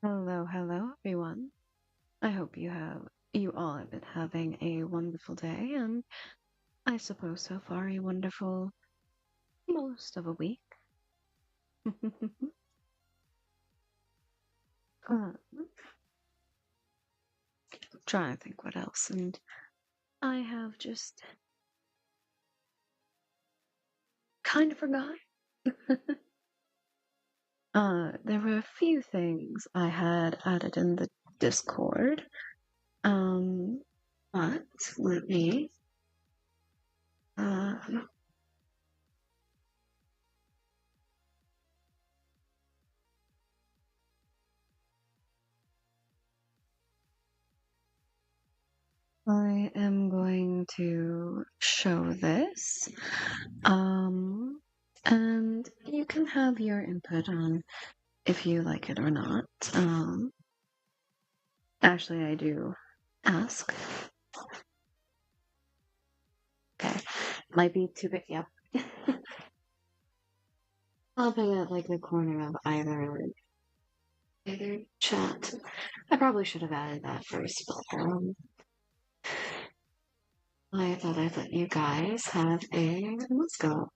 Hello, hello, everyone. I hope you all have been having a wonderful day, and I suppose so far a wonderful most of a week. um, Trying to think what else, and I have just kind of forgot. There were a few things I had added in the Discord. Um, but let me. Uh, I am going to show this. Um, and you can have your input on if you like it or not. Actually, I do ask. Okay. Might be too big. Yep. I'll put it at like the corner of either chat. I probably should have added that first, but I thought I'd let you guys have a let's go.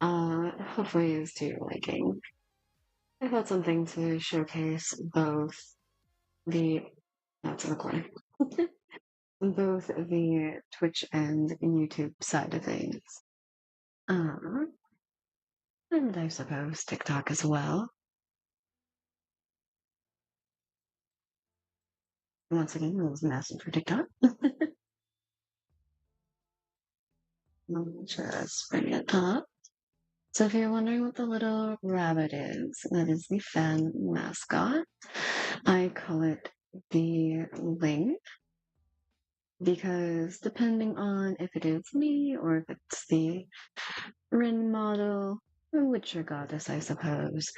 Hopefully it's to your liking. I thought something to showcase both the that's recording. Both the Twitch and YouTube side of things. Um, and I suppose TikTok as well. Once again, it was massive for TikTok. Let me just bring it up. So if you're wondering what the little rabbit is, that is the fan mascot. I call it the Ling because depending on if it is me or if it's the Rin model, or Witcher goddess, I suppose,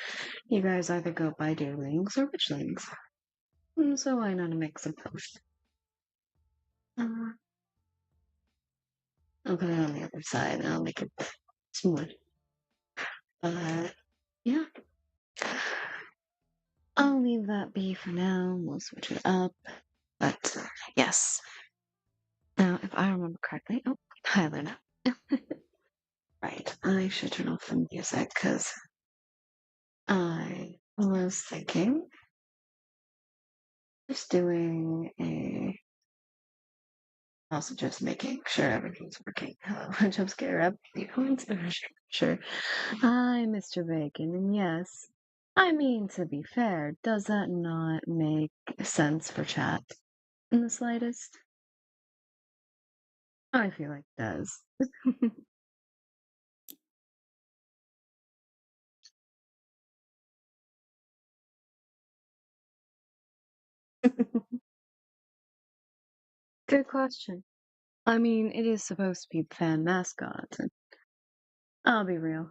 you guys either go by Deerlings or Witchlings. So why not a mix of both? Uh, I'll put it on the other side and I'll make it smooth. Yeah, I'll leave that be for now. We'll switch it up. But yes. Now, if I remember correctly, oh, Tyler now. Right, I should turn off the music because I was thinking just doing a also just making sure everything's working. Hello, jump scare up. Sure. Hi, Mr. Bacon, and yes, I mean to be fair, does that not make sense for chat in the slightest? I feel like it does. Good question. I mean, it is supposed to be the fan mascot, and I'll be real.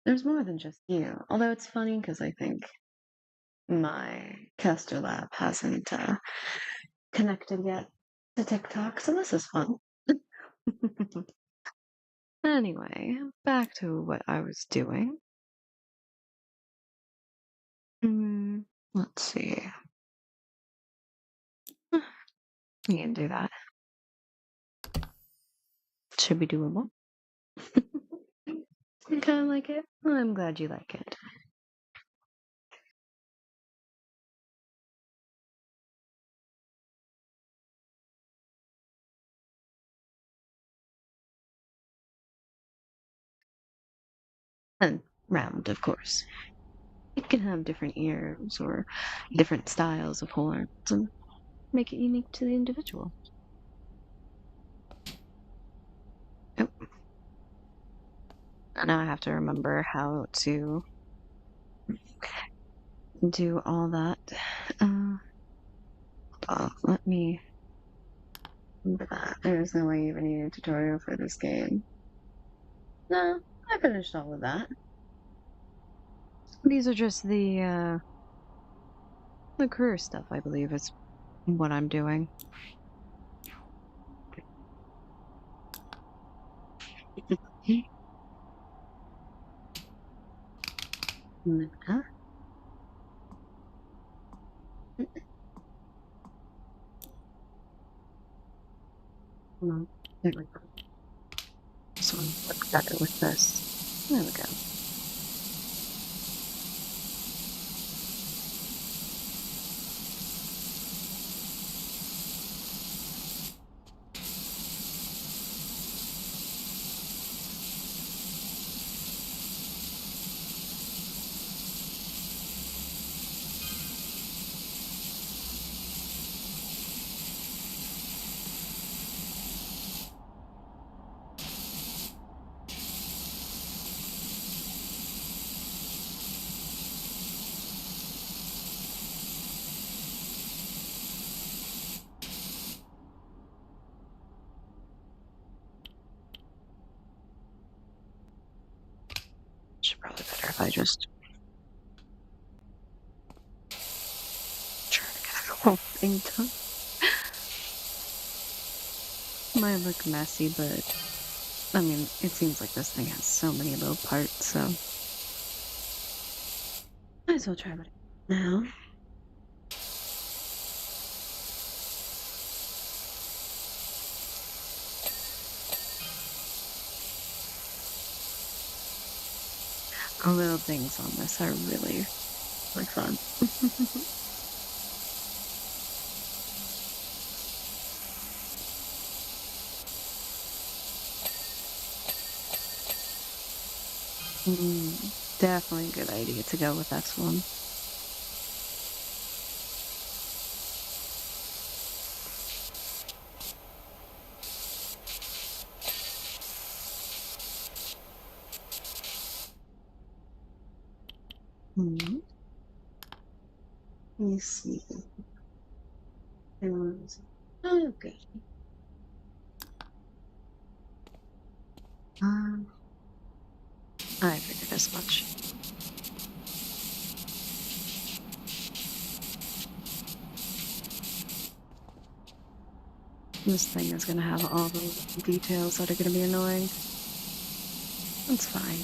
There's more than just you. Although it's funny because I think my caster lab hasn't connected yet to TikTok, so this is fun. Anyway, back to what I was doing. Let's see. You can do that. Should be doable. You kind of like it? Well, I'm glad you like it. And round, of course. It can have different ears or different styles of horns and make it unique to the individual. Oh, and now I have to remember how to do all that. Let me remember that. There's no way you even need a tutorial for this game. No, I finished all of that. These are just the career stuff, I believe, is what I'm doing. There we go. This one looks better with this. There we go. It's probably better if I just try to get the whole thing done. Might look messy, but I mean, it seems like this thing has so many little parts, so might as well try it now. The little things on this are really, really fun. Definitely a good idea to go with this one. Let me see. Oh, good. I figured as much. This thing is gonna have all the details that are gonna be annoying. That's fine.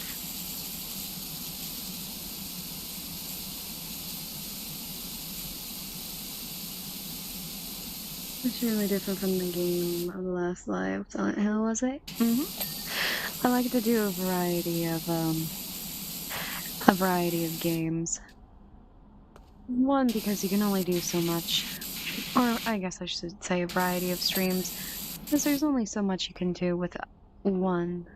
It's really different from the game of the last live. Silent Hill, was it? I like to do a variety of games. One, because you can only do so much, or I guess I should say a variety of streams, because there's only so much you can do with one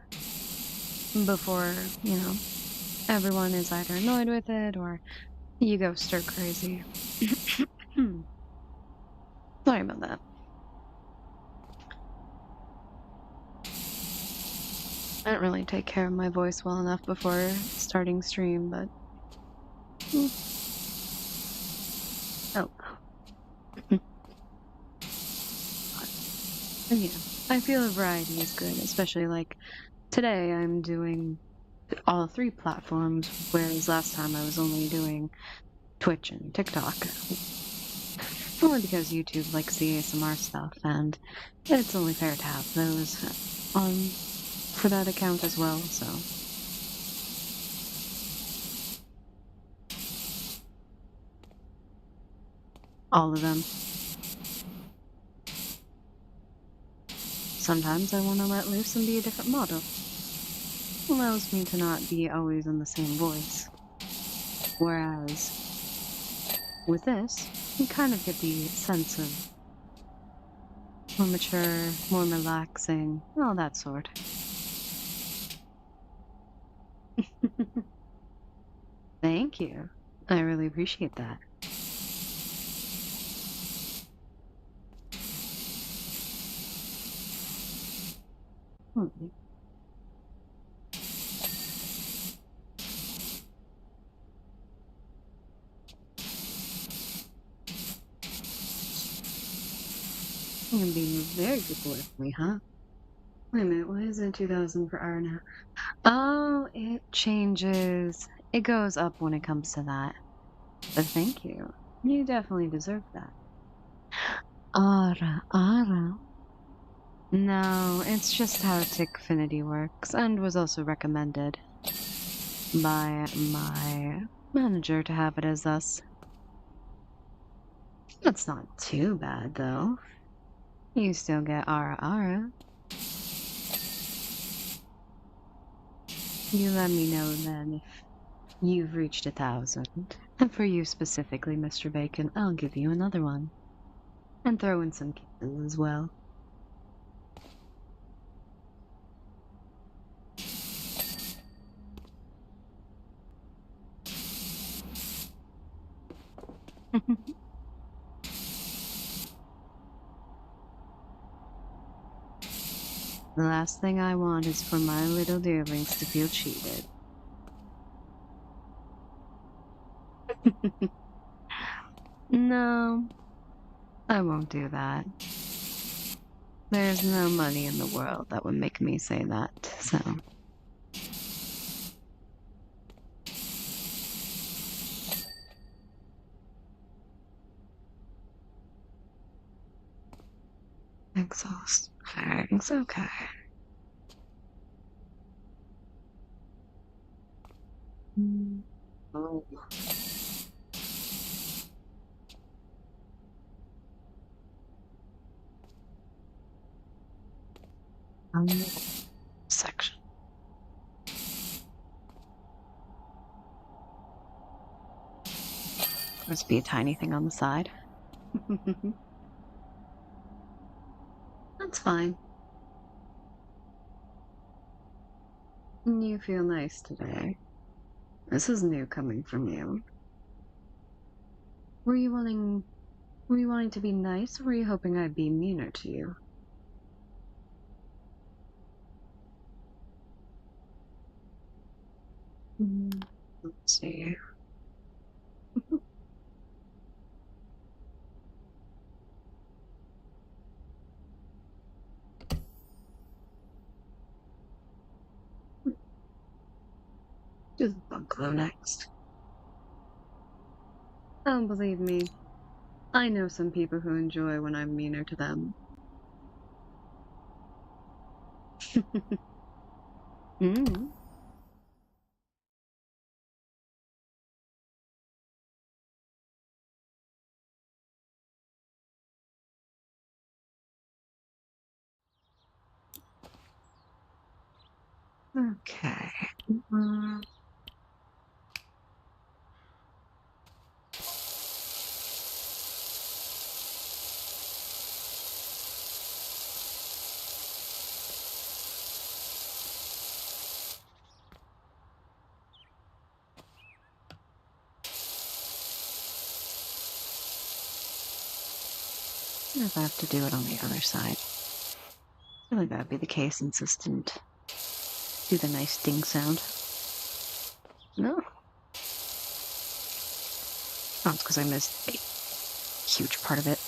before, you know, everyone is either annoyed with it or you go stir crazy. Sorry about that. I didn't really take care of my voice well enough before starting stream, but oh. And yeah, I feel a variety is good, especially like today I'm doing all three platforms, whereas last time I was only doing Twitch and TikTok. Only because YouTube likes the ASMR stuff, and it's only fair to have those on for that account as well, so. All of them. Sometimes I want to let loose and be a different model. Allows me to not be always in the same voice. Whereas with this, you kind of get the sense of more mature, more relaxing, all that sort. Thank you. I really appreciate that. You're being very good boy for me, huh? Wait a minute, why is it 2,000 per hour now? Oh, it changes. It goes up when it comes to that. But thank you. You definitely deserve that. Ara. No, it's just how Tickfinity works, and was also recommended by my manager to have it as thus. That's not too bad, though. You still get Ara. You let me know then if you've reached 1,000. And for you specifically, Mr. Bacon, I'll give you another one. And throw in some kisses as well. The last thing I want is for my little dearlings to feel cheated. No, I won't do that. There's no money in the world that would make me say that, so. Exhaust. It's okay. Oh. Section. Must be a tiny thing on the side. That's fine. You feel nice today. This is new coming from you. Were you wanting to be nice, or were you hoping I'd be meaner to you? Let's see. Do the bungalow next. Oh, believe me, I know some people who enjoy when I'm meaner to them. Mm. Okay. If I have to do it on the other side. I feel like that would be the case, insistent. Do the nice ding sound. No. Oh, it's because I missed a huge part of it.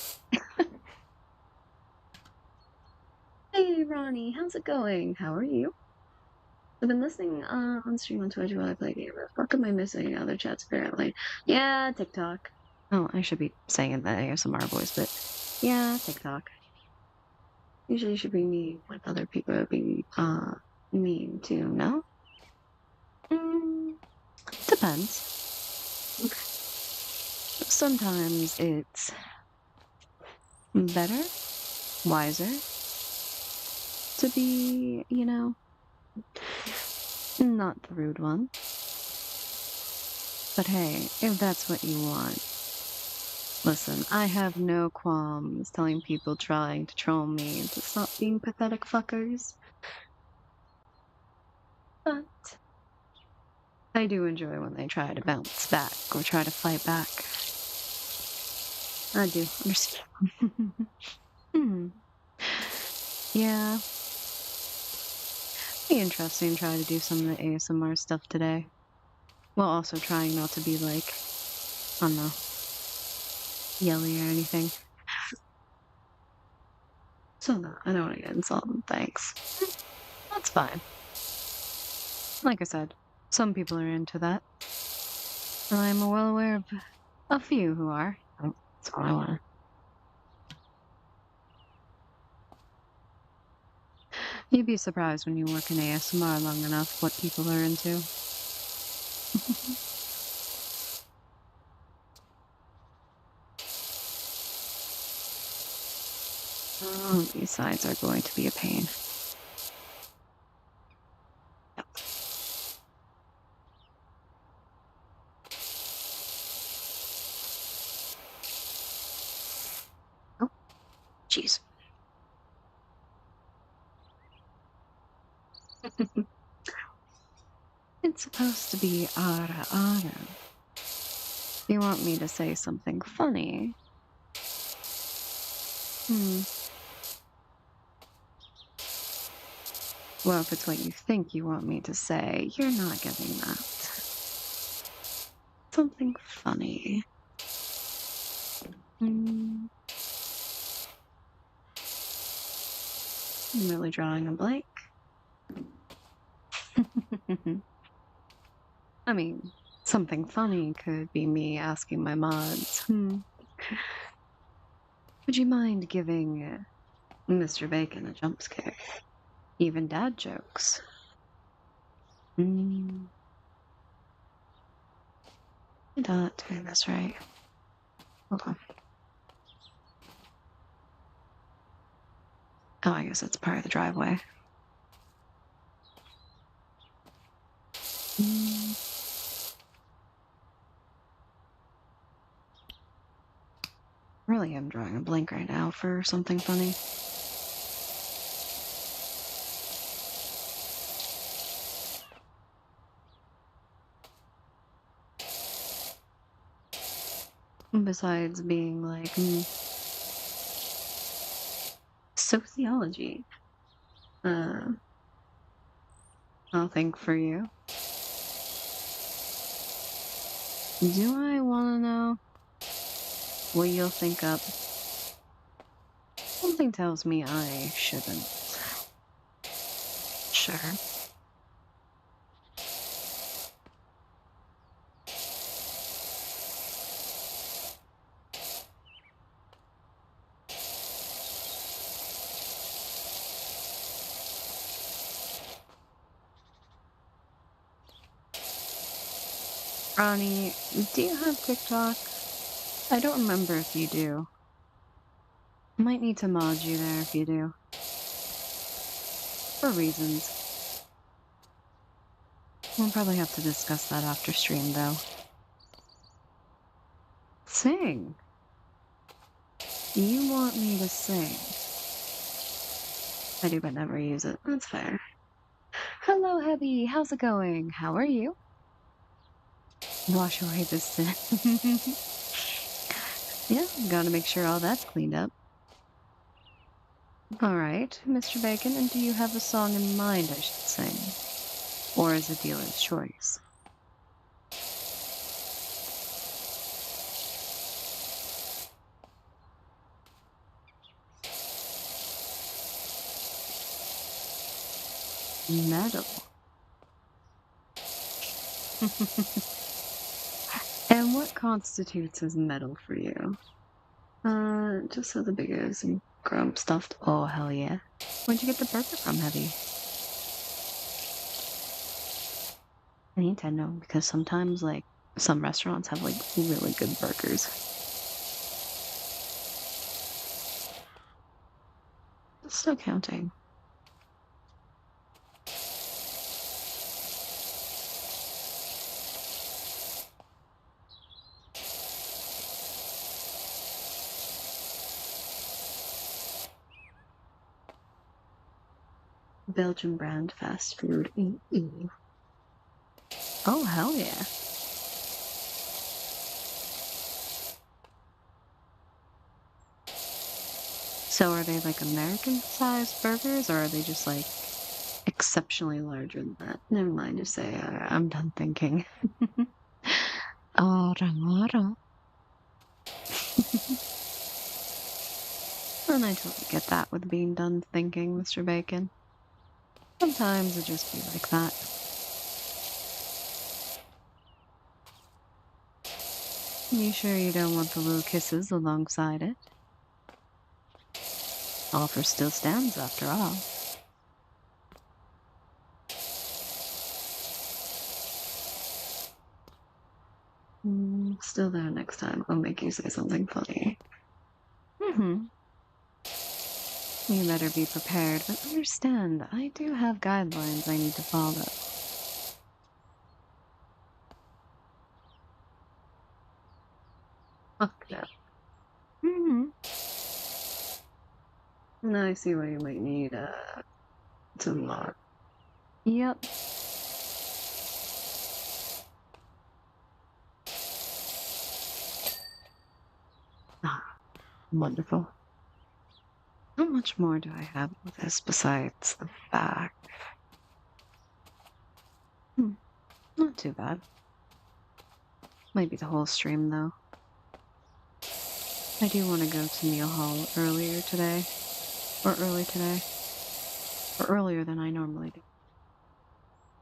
Hey, Ronnie, how's it going? How are you? I've been listening on stream on Twitch while I play game. What the fuck am I missing? Other chats, apparently. Yeah, TikTok. Oh, I should be saying it in the ASMR voice, but yeah, TikTok. Usually should be me when other people are being mean too, no? Depends. Sometimes it's better, wiser to be, not the rude one. But hey, if that's what you want, listen, I have no qualms telling people trying to troll me to stop being pathetic fuckers. But I do enjoy when they try to bounce back or try to fight back. I do understand. Yeah. Be interesting to try to do some of the ASMR stuff today. While also trying not to be like, I don't know, yelly or anything. So no, I don't want to get insulted, thanks. That's fine. Like I said, some people are into that. And I'm well aware of a few who are. That's all I want. You'd be surprised when you work in ASMR long enough what people are into. Oh, these sides are going to be a pain. Jeez. It's supposed to be ara ara. You want me to say something funny? Hmm. Well, if it's what you think you want me to say, you're not getting that. Something funny. Hmm. I'm really drawing a blank. I mean, something funny could be me asking my mods, would you mind giving Mr. Bacon a jump scare? Even dad jokes. Hmm. I'm not doing this right. Hold on. Oh, I guess it's part of the driveway. Mm. Really am drawing a blank right now for something funny. Besides being like, sociology. I'll think for you. Do I want to know what you'll think up? Something tells me I shouldn't. Sure. Ronnie, do you have TikTok? I don't remember if you do. Might need to mod you there if you do. For reasons. We'll probably have to discuss that after stream, though. Sing. You want me to sing? I do, but never use it. That's fair. Hello, Heavy. How's it going? How are you? Wash away this sin. Yeah, gotta make sure all that's cleaned up. Alright, Mr. Bacon, and do you have a song in mind I should sing? Or is it dealer's choice? Metal. And what constitutes as metal for you? Just so the biggest and grump stuffed. Oh, hell yeah. Where'd you get the burger from, Heavy? I need to know because sometimes, like, some restaurants have, like, really good burgers. Still counting. Belgian brand fast food. Mm-mm. Oh, hell yeah. So are they like American-sized burgers, or are they just like exceptionally larger than that? Never mind, just say I'm done thinking. Ara. And I totally get that with being done thinking, Mr. Bacon. Sometimes it just be like that. You sure you don't want the little kisses alongside it? Offer still stands after all. Still there next time. I'll make you say something funny. Mm-hmm. You better be prepared, but understand, I do have guidelines I need to follow. Fuck no. Mm-hmm. I see why you might need some Yep. Ah, wonderful. How much more do I have of this besides the back? Not too bad. Might be the whole stream though. I do want to go to Neil Hall early today, or earlier than I normally do.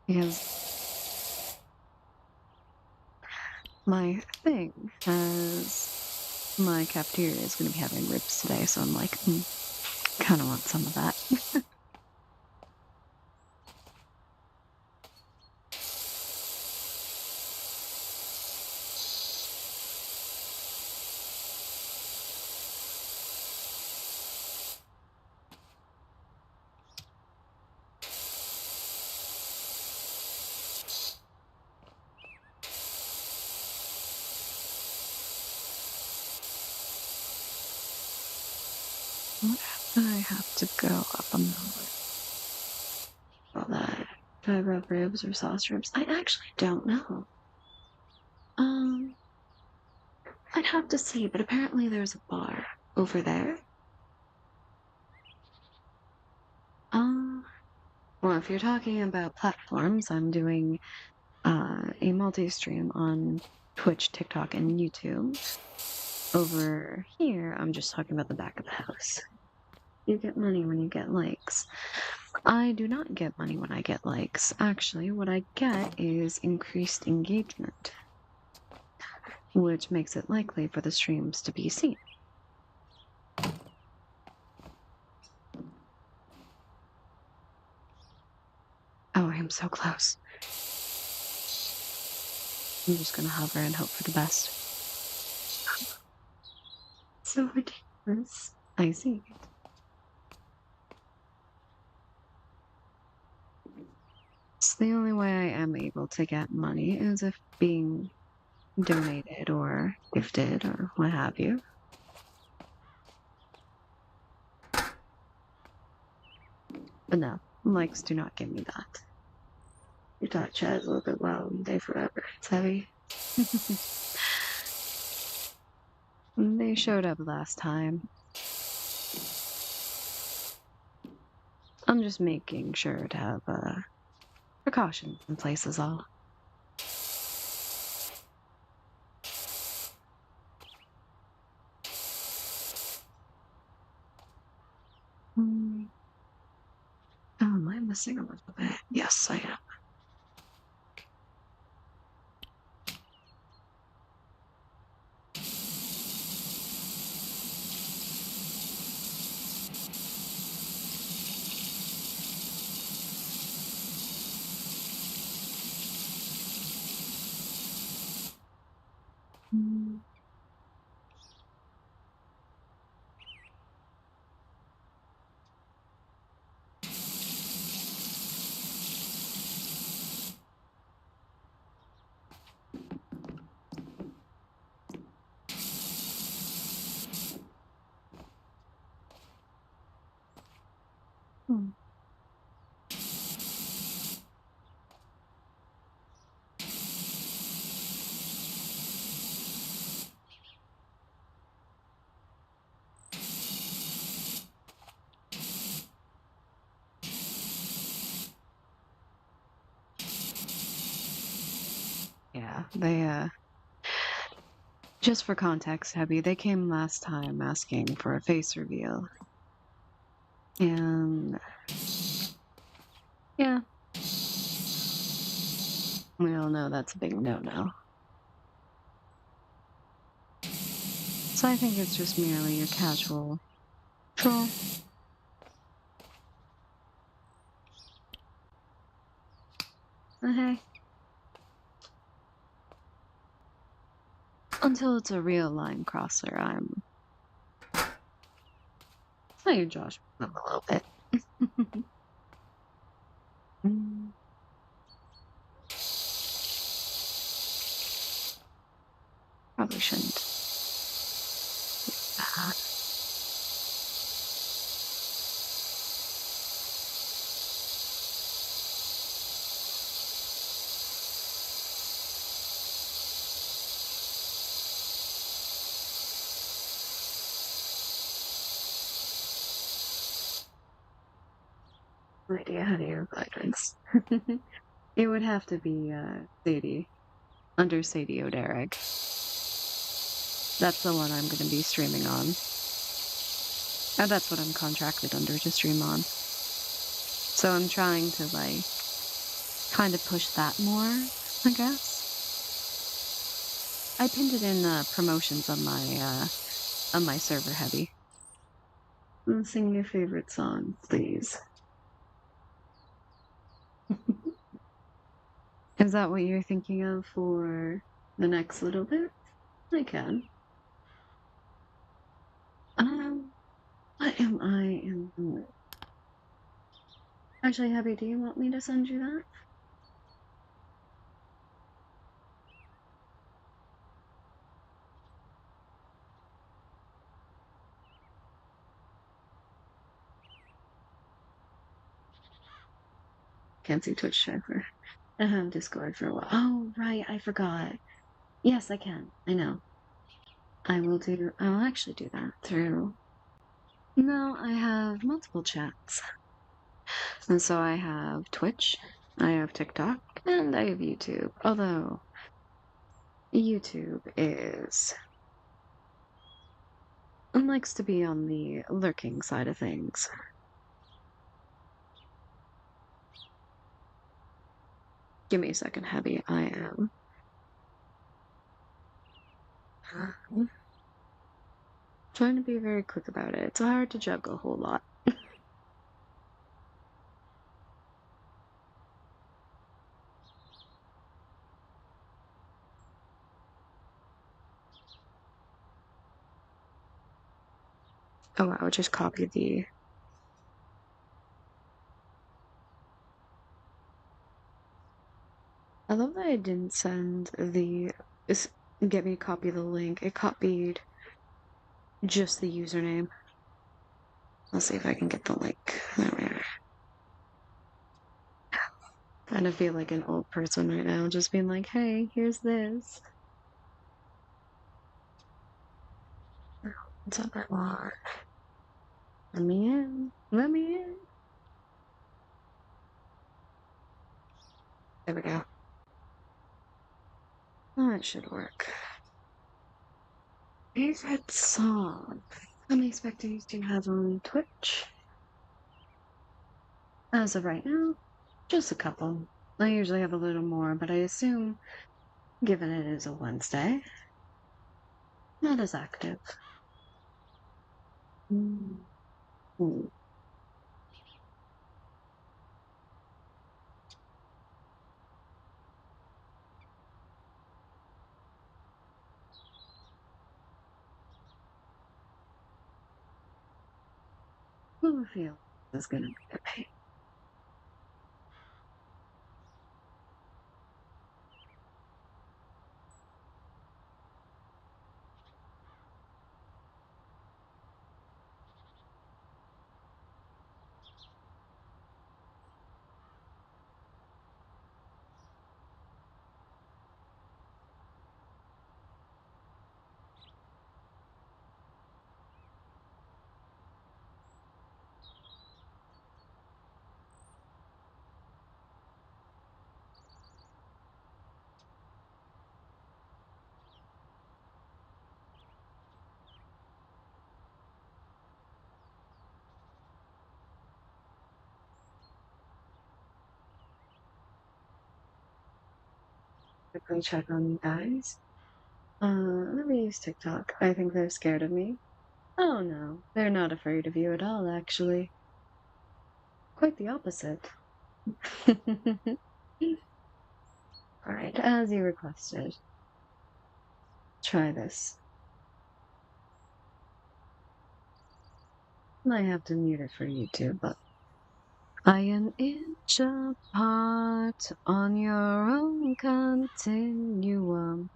Because my thing has my cafeteria is going to be having ribs today, so I'm like, kind of want some of that. I have to go up a mountain. All that. Do I rub ribs or sauce ribs? I actually don't know. I'd have to see, but apparently there's a bar over there. Well, if you're talking about platforms, I'm doing a multi-stream on Twitch, TikTok, and YouTube. Over here, I'm just talking about the back of the house. You get money when you get likes. I do not get money when I get likes. Actually, what I get is increased engagement, which makes it likely for the streams to be seen. Oh, I am so close. I'm just gonna hover and hope for the best. So ridiculous. I see. So the only way I am able to get money is if being donated or gifted or what have you. But no, likes do not give me that. You taught Chaz a little bit well one day forever. It's heavy. They showed up last time. I'm just making sure to have precautions in place is all. Oh, am I missing a little bit? Yes, I am. Yeah, they just for context, Hebby, they came last time asking for a face reveal. And yeah. We all know that's a big no-no. So I think it's just merely your casual troll. Hey. Until it's a real line crosser, I'm... Oh, you Josh a little bit. Probably shouldn't. idea how to your vitamins. It would have to be Sadie, under Sadie O'Derrick. That's the one I'm going to be streaming on. And that's what I'm contracted under to stream on. So I'm trying to, like, kind of push that more, I guess. I pinned it in promotions on my server heavy. Sing your favorite song, please. Is that what you're thinking of for the next little bit? I can. What am I in the mood? Actually, Heavy, do you want me to send you that? Can't see Twitch chat for. I have Discord for a while. Oh, right, I forgot. Yes, I can. I know. I'll actually do that through. No, I have multiple chats. And so I have Twitch, I have TikTok, and I have YouTube. Although, YouTube likes to be on the lurking side of things. Give me a second, Heavy. I am trying to be very quick about it. It's hard to juggle a whole lot. Oh wow, just copy the. I love that I didn't send the. Get me to copy the link. It copied just the username. Let's see if I can get the link. There we are. Kind of feel like an old person right now, just being like, hey, here's this. What's up, I want? Let me in. Let me in. There we go. That should work. Favorite song? I'm expecting to have on Twitch. As of right now, just a couple. I usually have a little more, but I assume, given it is a Wednesday, not as active. Mm. Mm. Who feels is gonna be a pain? Quickly check on you guys. Let me use TikTok. I think they're scared of me. Oh no, they're not afraid of you at all, actually. Quite the opposite. Alright, as you requested. Try this. I have to mute it for YouTube, but I an inch apart on your own continuum.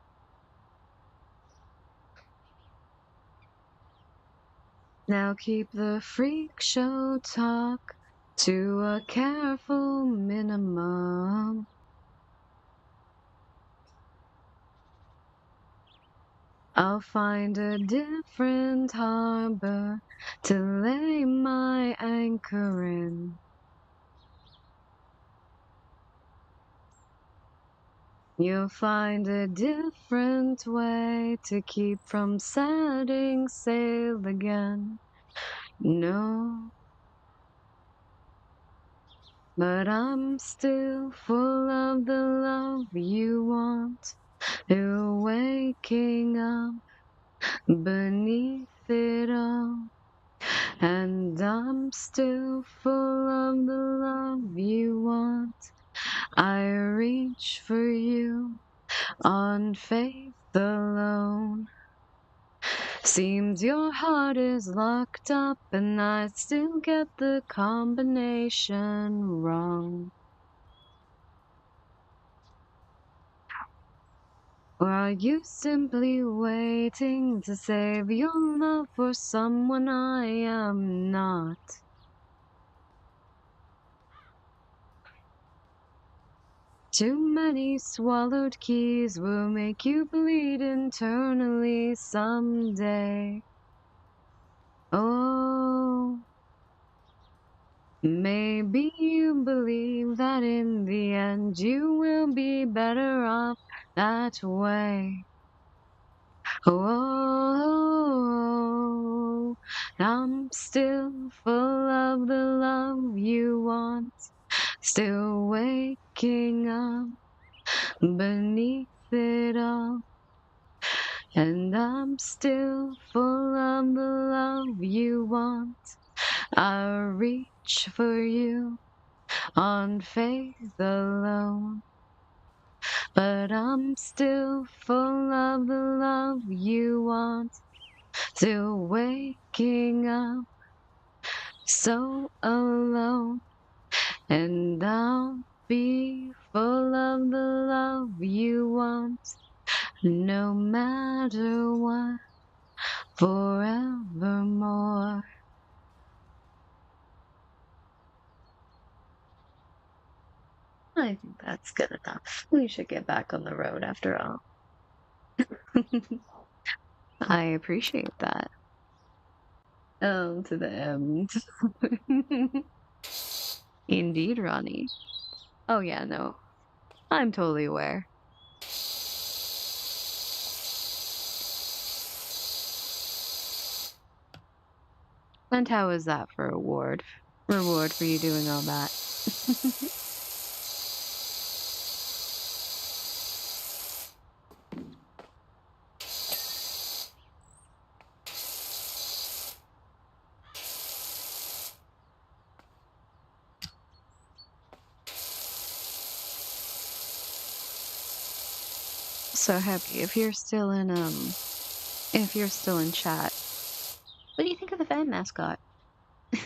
Now keep the freak show talk to a careful minimum. I'll find a different harbor to lay my anchor in. You'll find a different way to keep from setting sail again. No, but I'm still full of the love you want. You're waking up beneath it all. And I'm still full of the love you want. I reach for you on faith alone. Seems your heart is locked up and I still get the combination wrong. Or are you simply waiting to save your love for someone I am not? Too many swallowed keys will make you bleed internally someday. Oh, maybe you believe that in the end you will be better off that way. Oh, I'm still full of the love you want, still waking up beneath it all. And I'm still full of the love you want. I reach for you on faith alone. But I'm still full of the love you want. Still waking up so alone. And I'll be full of the love you want. No matter what, forevermore. I think that's good enough. We should get back on the road after all. I appreciate that. To the end. Indeed, Ronnie. Oh yeah, no. I'm totally aware. And how is that for reward for you doing all that? So happy if you're still in chat. What do you think of the fan mascot? I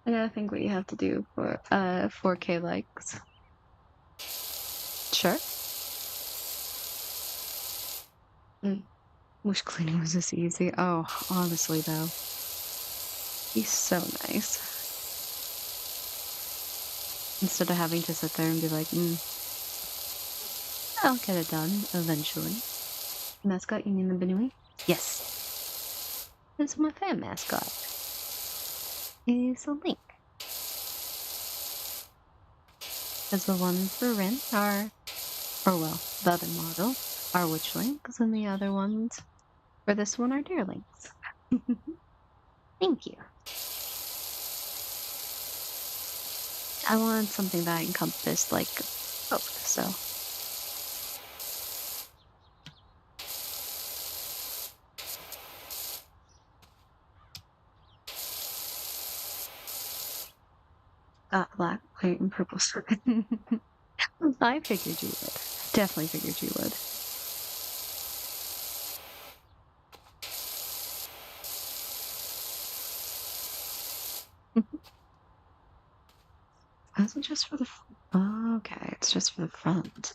gotta think what you have to do for 4K likes. Sure. Wish cleaning was this easy. Oh, honestly though. He's so nice. Instead of having to sit there and be like, I'll get it done eventually. Mascot, you mean the Benui? Yes. It's my fan mascot. It's a Link. Because the ones for rent are, the other model are Witch Links, and the other ones for this one are Deer Links. Thank you. I wanted something that encompassed, like, both, so. Got black, white, and purple strip. I figured you would. Definitely figured you would. Is it just for the... Oh, okay, it's just for the front.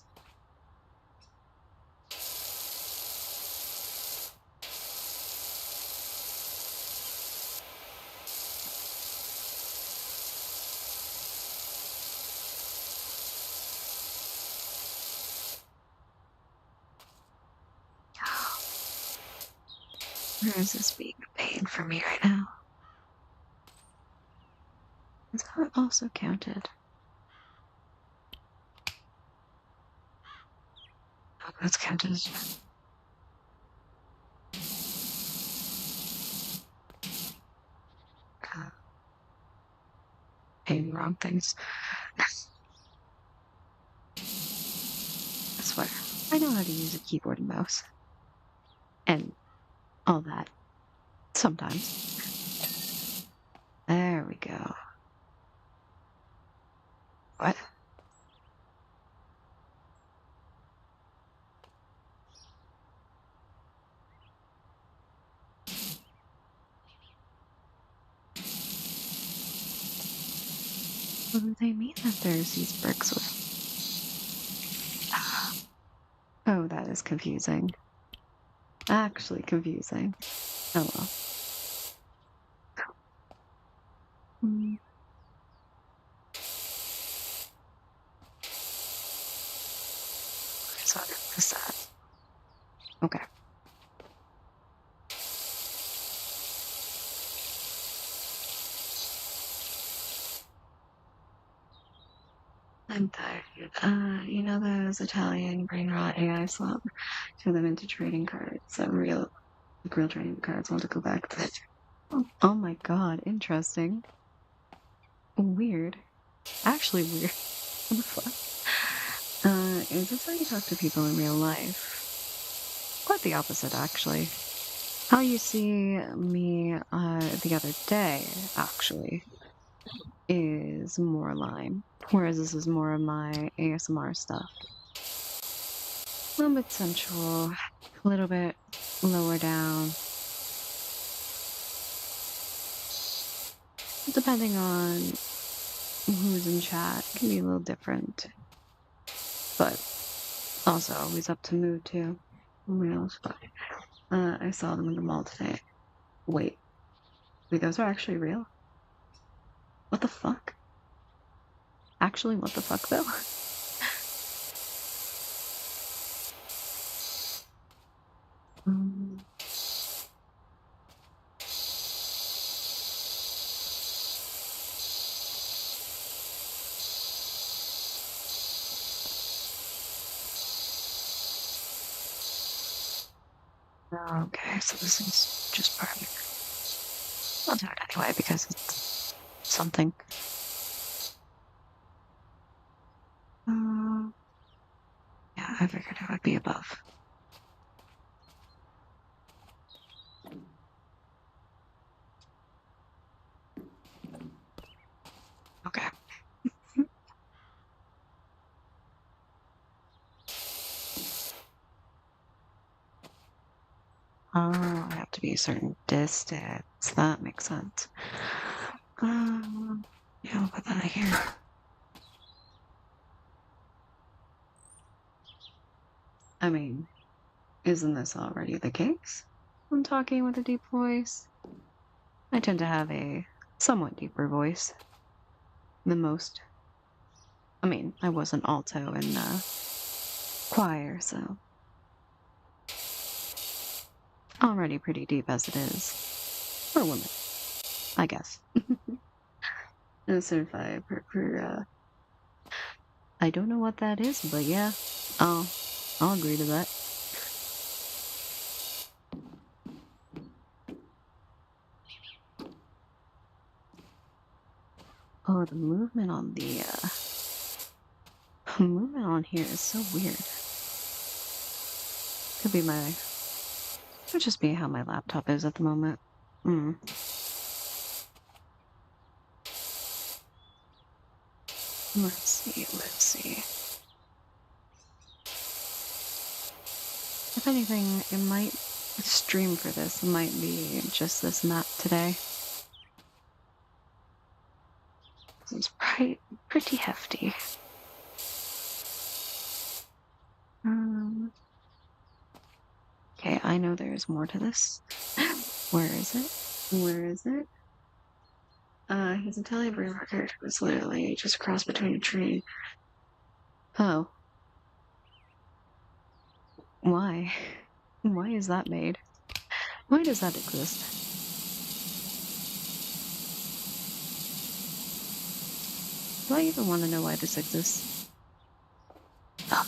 Where is this being a pain for me right now? Is that also counted? That's counted. Saying wrong things. I swear, I know how to use a keyboard and mouse. And all that. Sometimes. There we go. What? What do they mean that there's these bricks with? Oh, that is confusing. Actually confusing. Oh well. Mm. So is that? Okay. I'm tired. You know those Italian brain rot AI swap? Turn them into trading cards. Real trading cards. Want to go back to that? Oh my god, interesting. Weird. Actually weird. What the fuck? Is this how you talk to people in real life? Quite the opposite, actually. How you see me the other day, actually, is more line. Whereas this is more of my ASMR stuff. A little bit sensual, a little bit lower down. Depending on who's in chat, it can be a little different. But also always up to mood too. Real spot. I saw them in the mall today. Wait, those are actually real? What the fuck? Actually, what the fuck though? Um, okay, so this is just part of it. I'll do it anyway because it's something. Yeah, I figured it would be above. Okay. Oh, I have to be a certain distance. That makes sense. Yeah, I'll put that here. I mean, isn't this already the case? I'm talking with a deep voice. I tend to have a somewhat deeper voice than most. I mean, I was an alto in choir, so already pretty deep as it is. For a woman, I guess. And certified I don't know what that is, but yeah, I'll agree to that. Oh, the movement on the movement on here is so weird. Could just be how my laptop is at the moment. Let's see. If anything, it might stream for this. It might be just this map today. It's pretty hefty. Okay, I know there's more to this. Where is it? His Italian brain record was literally just a cross between a tree. Oh. Why? Why is that made? Why does that exist? Do I even want to know why this exists? Oh.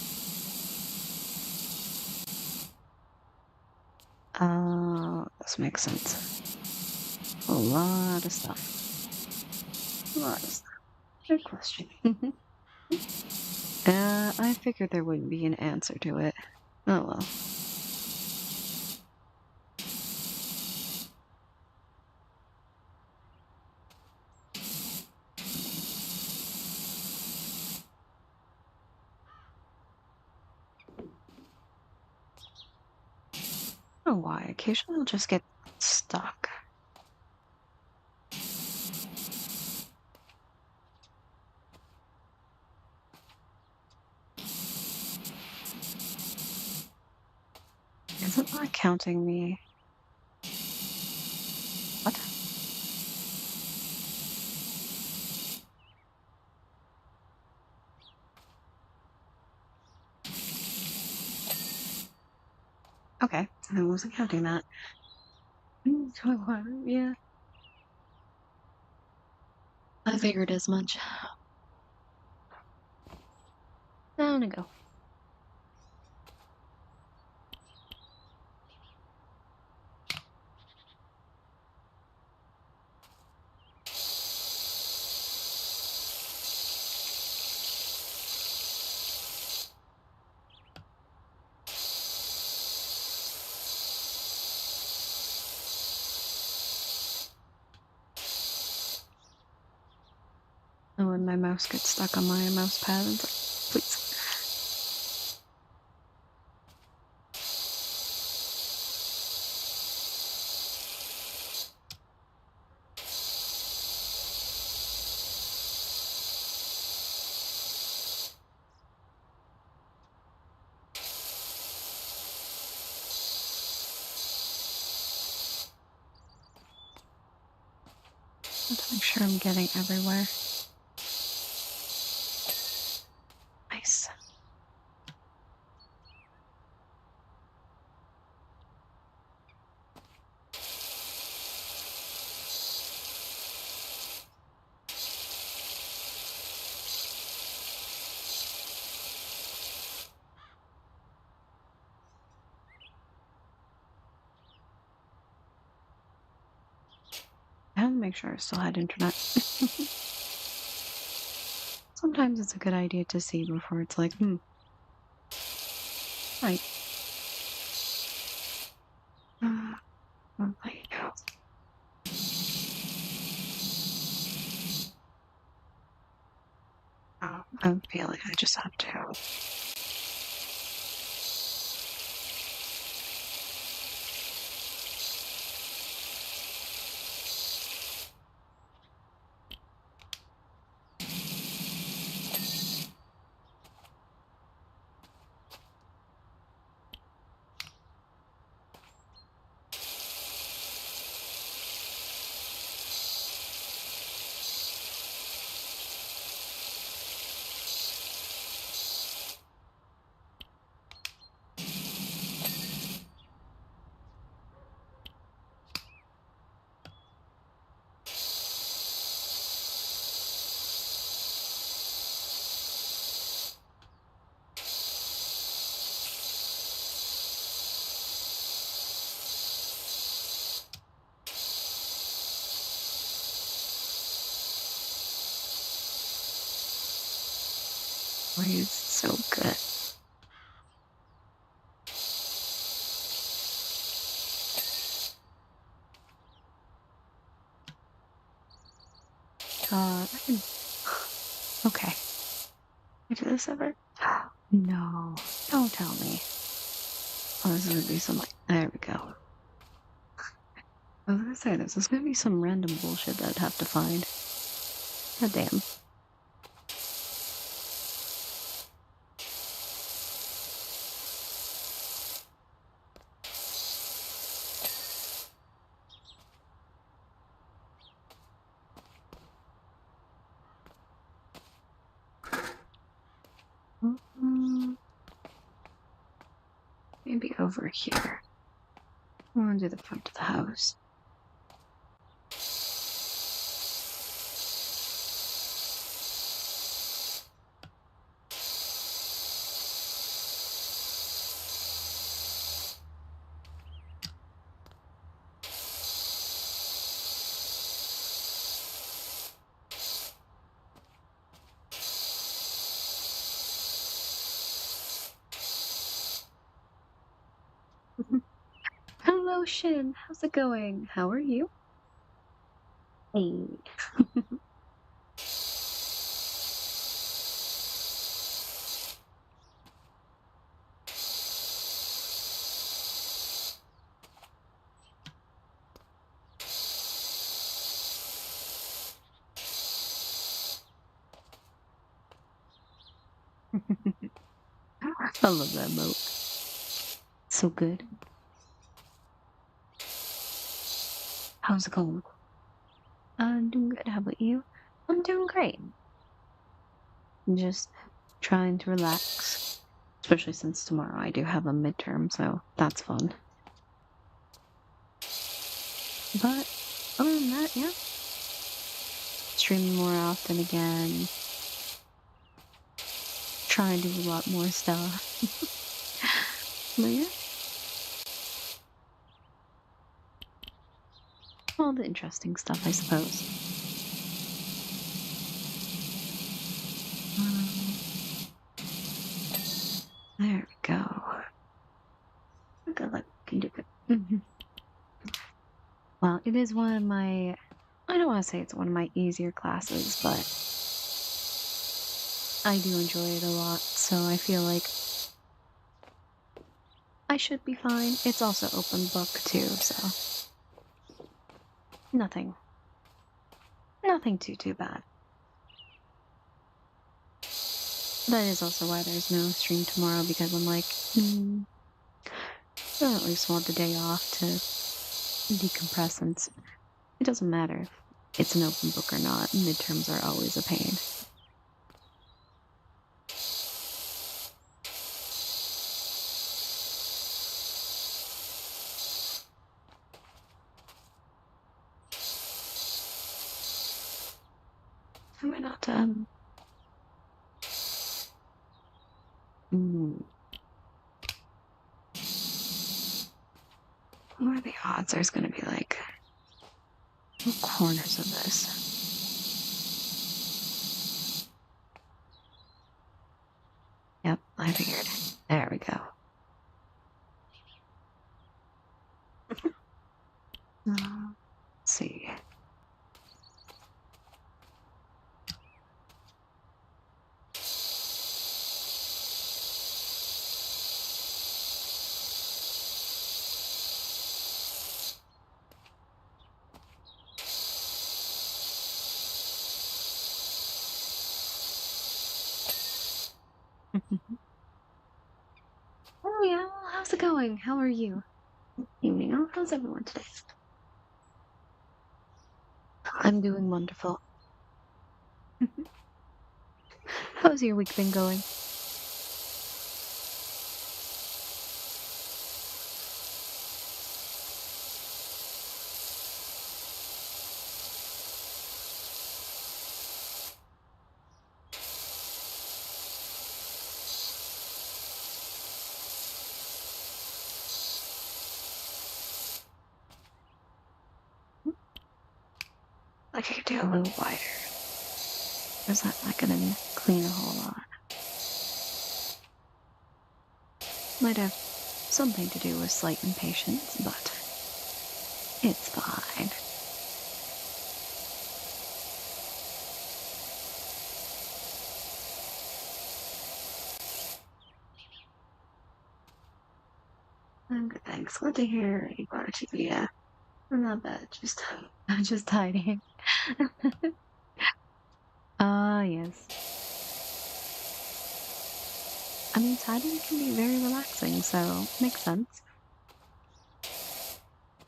This makes sense. A lot of stuff. A lot of stuff. Good question. I figured there wouldn't be an answer to it. Oh well. I don't know why. Occasionally I'll just get stuck. Is it not counting me? What? Okay, I wasn't counting that. Yeah. I figured as much. Down to go. And when my mouse gets stuck on my mouse pad, it's like, please. I have to make sure I'm getting everywhere. Nice. I had to make sure I still had internet. Sometimes it's a good idea to see before it's like, right. Oh my God. I'm feeling I just have to. Why is so good? I can. Okay. I do this ever? No. Don't tell me. Oh, this is gonna be some like. There we go. I was gonna say this is gonna be some random bullshit that I'd have to find. God damn. Maybe over here. I want to do the front of the house. Hello, Shin. How's it going? How are you? Hey. I love that moat. So good. How's it going? I'm doing good. How about you? I'm doing great. I'm just trying to relax, especially since tomorrow I do have a midterm, so that's fun. But other than that, yeah, streaming more often again, trying to do a lot more stuff. But yeah, all the interesting stuff, I suppose. There we go. Good luck. Can do good. Well, it is one of my, I don't want to say it's one of my easier classes, but I do enjoy it a lot, so I feel like I should be fine. It's also open book too, so nothing, nothing too bad. That is also why there's no stream tomorrow, because I'm like, I at least want the day off to decompress, since it doesn't matter if it's an open book or not. Midterms are always a pain. Am I not what are the odds there's gonna be like corners of this? Yep, I figured. There we go. Let's see. Oh yeah, how's it going? How are you? Evening. Oh, how's everyone today? I'm doing wonderful. How's your week been going? I could do a little wider. Or is that not gonna clean a whole lot? Might have something to do with slight impatience, but it's fine. I'm good, thanks. Glad to hear you got to be I'm not bad, just just tidying. Ah, yes. I mean, tidying can be very relaxing, so makes sense.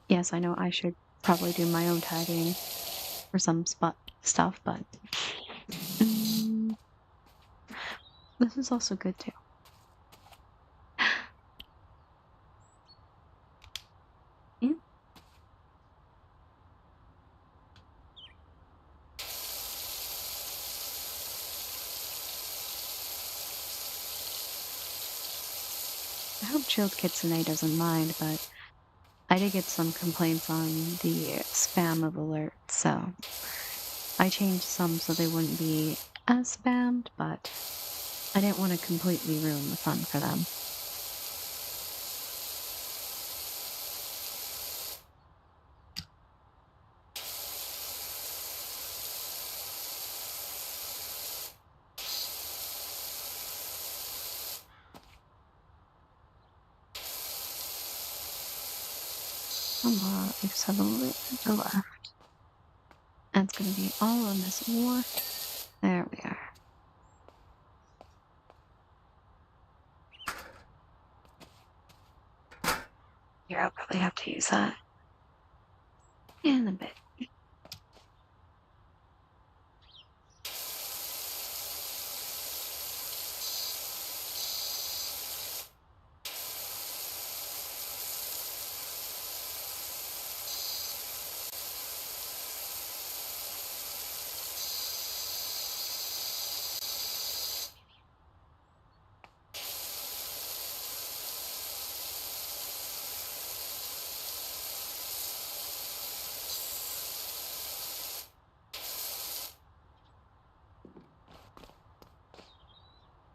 Yes, I know I should probably do my own tidying for some spot stuff, but mm, this is also good too. Yeah. I hope Chilled Kitsune doesn't mind, but I did get some complaints on the spam of alerts, so I changed some so they wouldn't be as spammed, but I didn't want to completely ruin the fun for them. We just have a little bit left. And it's going to be all on this war. There we are. Here, I'll probably have to use that in a bit.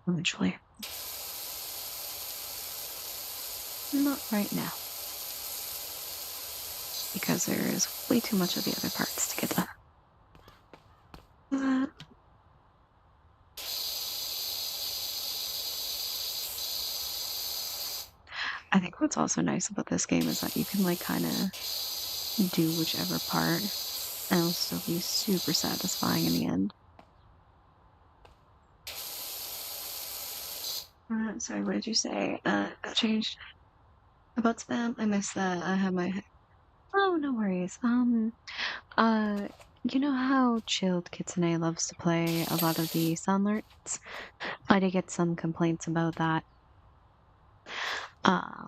Eventually. Not right now. Because there is way too much of the other parts to get done. I think what's also nice about this game is that you can like kind of do whichever part and it'll still be super satisfying in the end. Sorry, what did you say? That changed about spam? I missed that. I have my... Oh, no worries. You know how Chilled Kitsune loves to play a lot of the soundlarts? I did get some complaints about that.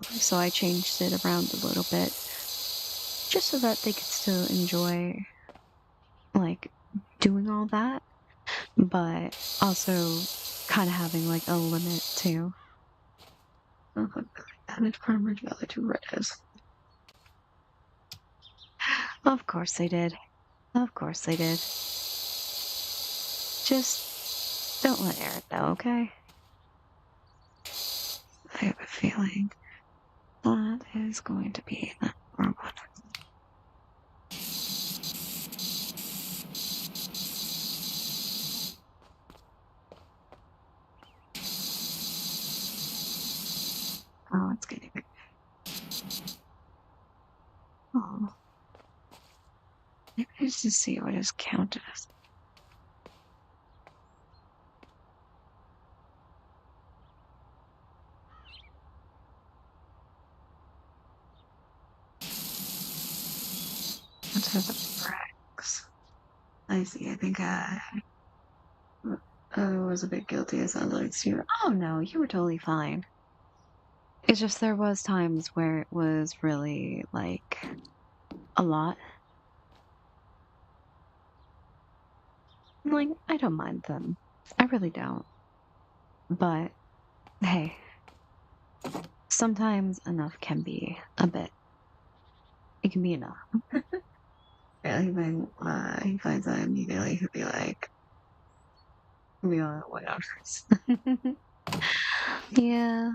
So I changed it around a little bit just so that they could still enjoy like doing all that, but also kind of having like a limit too. Added Farmer's Valley to Redis. Of course they did. Of course they did. Just don't let Eric know, okay? I have a feeling that is going to be the robot. Oh, it's getting big. Oh. Maybe just to see what is counted as. Let's have the bracks. I see. I think I was a bit guilty as sounded too. Oh no, you were totally fine. It's just there was times where it was really like a lot. Like, I don't mind them. I really don't. But hey, sometimes enough can be a bit. It can be enough. Yeah, he finds that immediately. He'll be like, whatever. Yeah.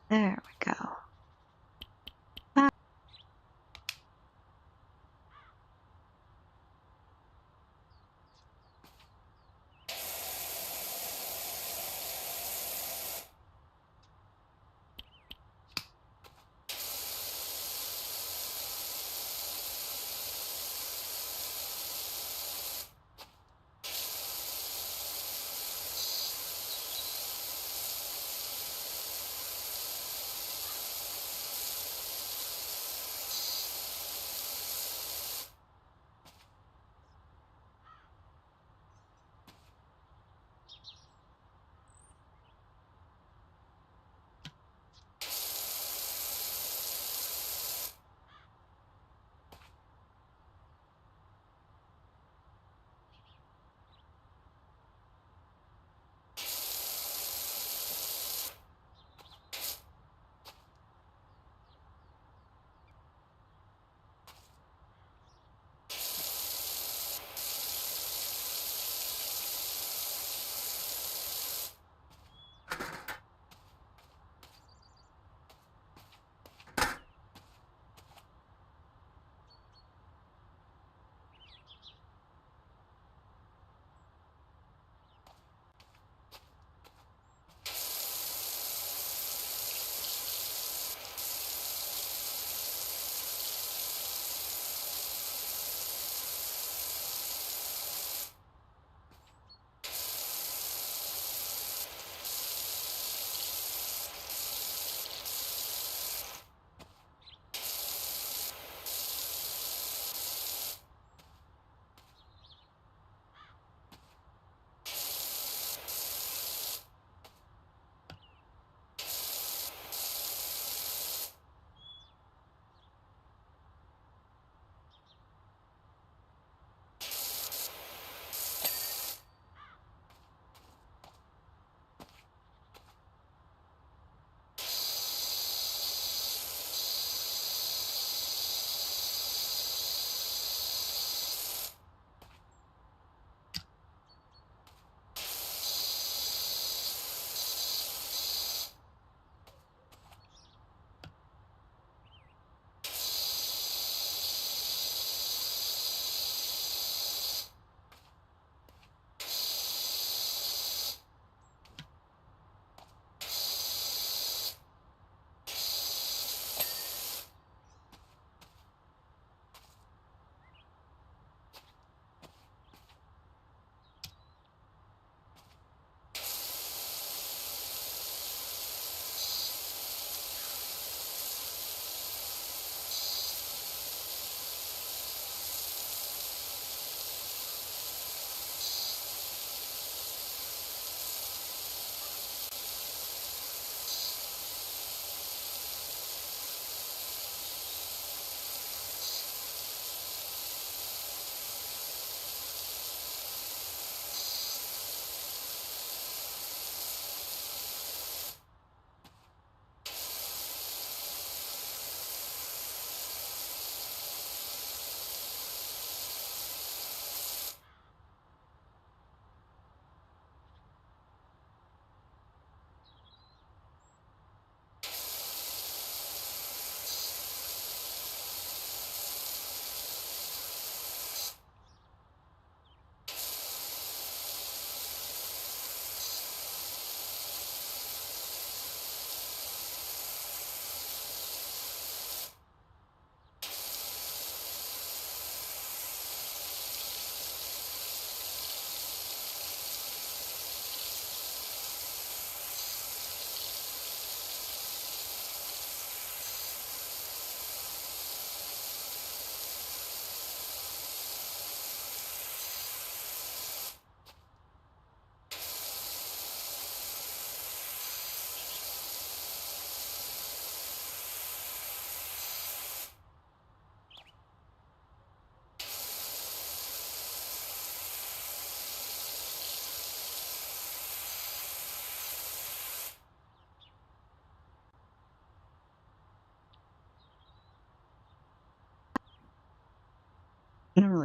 There we go.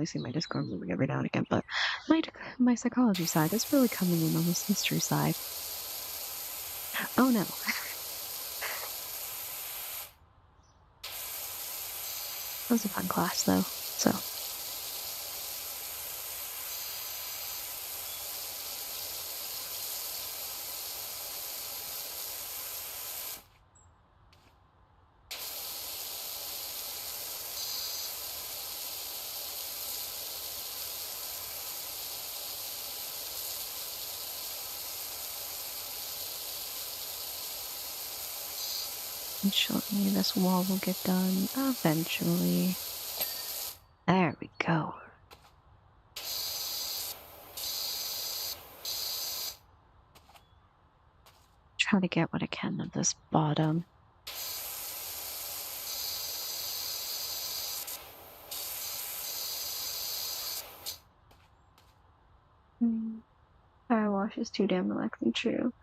only see my Discord moving every now and again, but my psychology side is really coming in on this history side. Oh no. That was a fun class though, so. Eventually, this wall will get done. Eventually. There we go. Try to get what I can of this bottom. Powerwash is too damn relaxing, true.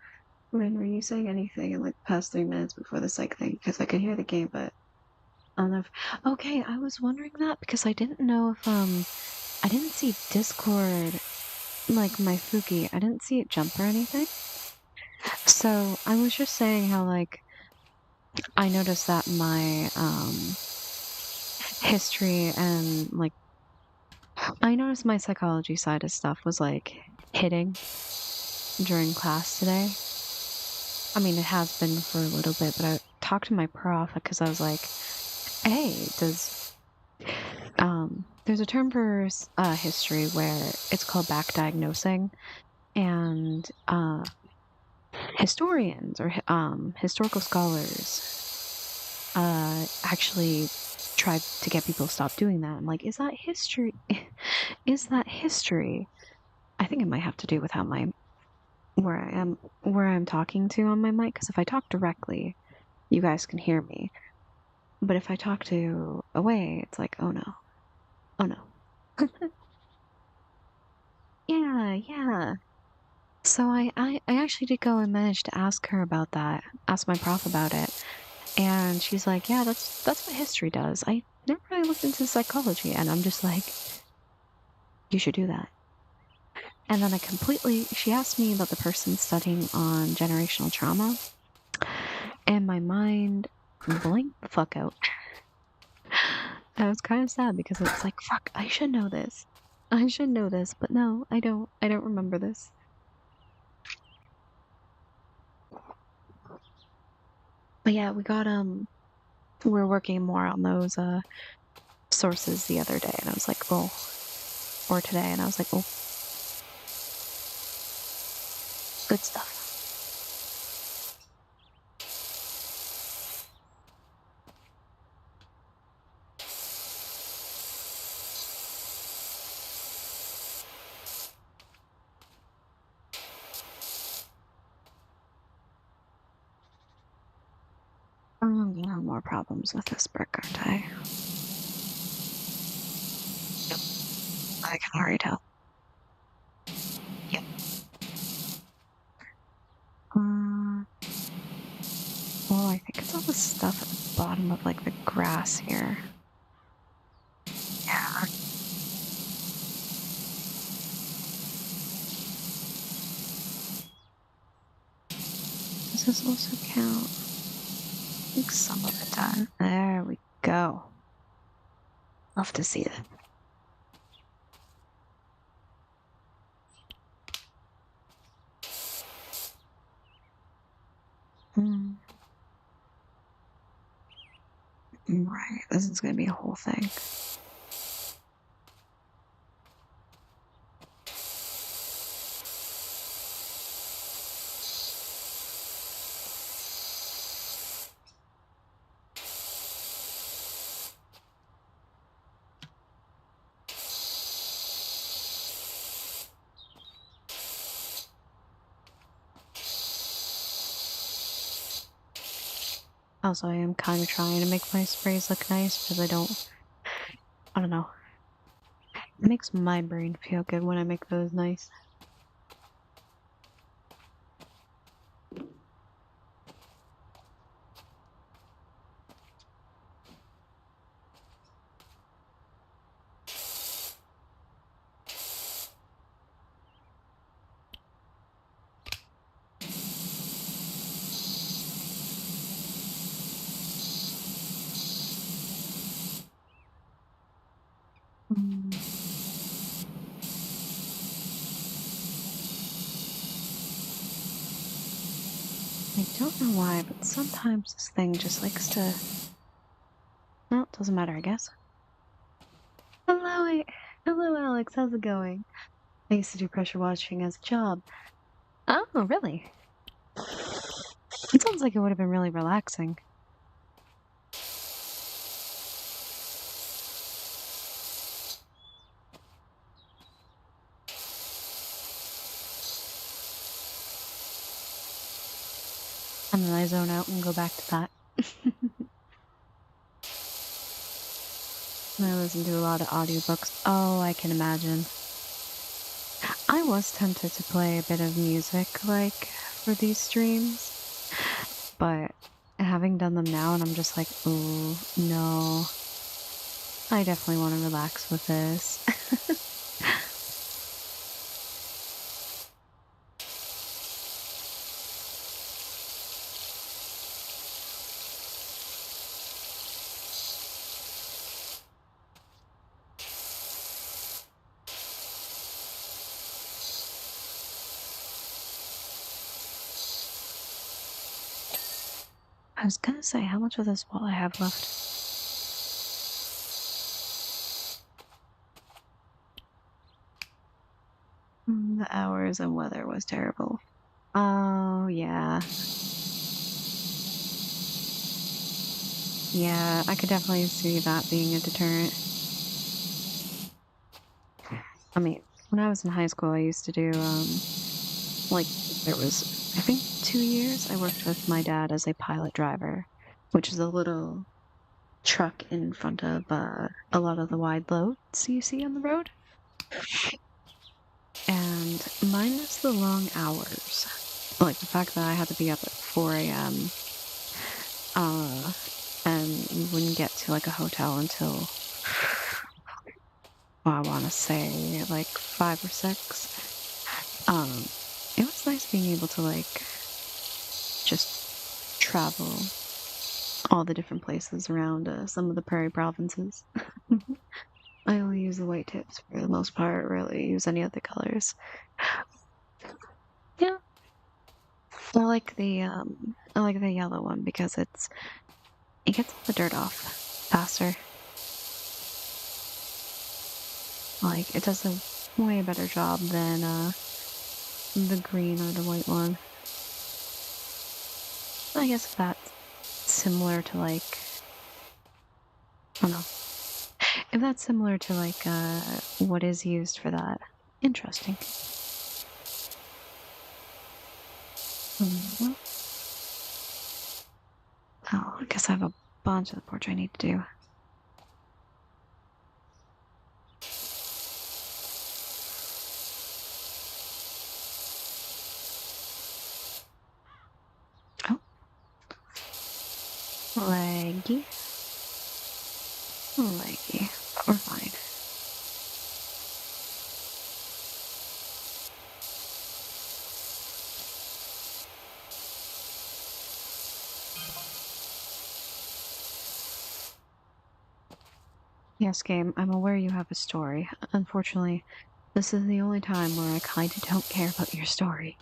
When were you saying anything in like the past 3 minutes before the psych thing? Because I could hear the game, but I don't know if... Okay, I was wondering that because I didn't know if, I didn't see Discord, like my Fuki, I didn't see it jump or anything. So I was just saying how, like, I noticed that my, history and, like, I noticed my psychology side of stuff was, like, hitting during class today. I mean, it has been for a little bit, but I talked to my prof because I was like, hey, there's a term for history where it's called back diagnosing, and historians or historical scholars actually tried to get people to stop doing that. I'm like, is that history? Is that history? I think it might have to do with how where I'm talking to on my mic, because if I talk directly, you guys can hear me. But if I talk to away, it's like, oh no. Oh no. Yeah. So I actually did go and manage to ask her about that, ask my prof about it. And she's like, yeah, that's what history does. I never really looked into psychology, and I'm just like, you should do that. And then she asked me about the person studying on generational trauma, and my mind blanked the fuck out. I was kind of sad because it's like, fuck, I should know this. I should know this, but no, I don't. I don't remember this. But yeah, we were working more on those sources the other day, and I was like, oh, or today, and I was like, oh, good stuff. I'm gonna have more problems with this brick, aren't I? Yep. I can already tell. Yep. Well, I think it's all the stuff at the bottom of, like, the grass here. Yeah. Does this also count? I think some of it does. There we go. Love to see it. Right, this is gonna be a whole thing. Also, I am kind of trying to make my sprays look nice because I don't know. It makes my brain feel good when I make those nice. I don't know why, but sometimes this thing just likes to... Well, it doesn't matter, I guess. Hello, hello, Alex. How's it going? I used to do pressure washing as a job. Oh, really? It sounds like it would have been really relaxing. And then I zone out and go back to that. I listen to a lot of audiobooks. Oh, I can imagine. I was tempted to play a bit of music, like, for these streams, but having done them now, and I'm just like, oh, no. I definitely want to relax with this. I was gonna say, how much of this wall I have left? The hours and weather was terrible. Oh, yeah. Yeah, I could definitely see that being a deterrent. I mean, when I was in high school, I used to do, like, there was, I think, 2 years I worked with my dad as a pilot driver, which is a little truck in front of a lot of the wide loads you see on the road. And minus the long hours, like the fact that I had to be up at 4 a.m., and we wouldn't get to like a hotel until, well, I want to say like 5 or 6. It was nice being able to like just travel all the different places around some of the prairie provinces. I only use the white tips for the most part, rarely use any other colors. Yeah. I like the yellow one because it gets all the dirt off faster. Like it does a way better job than the green or the white one. I guess that's similar to like, I don't know. If that's similar to like what is used for that. Interesting. Mhm. Oh, I guess I have a bunch of the porch I need to do. Oh. Leggy. Leggy. We're fine. Yes, game, I'm aware you have a story. Unfortunately, this is the only time where I kinda don't care about your story.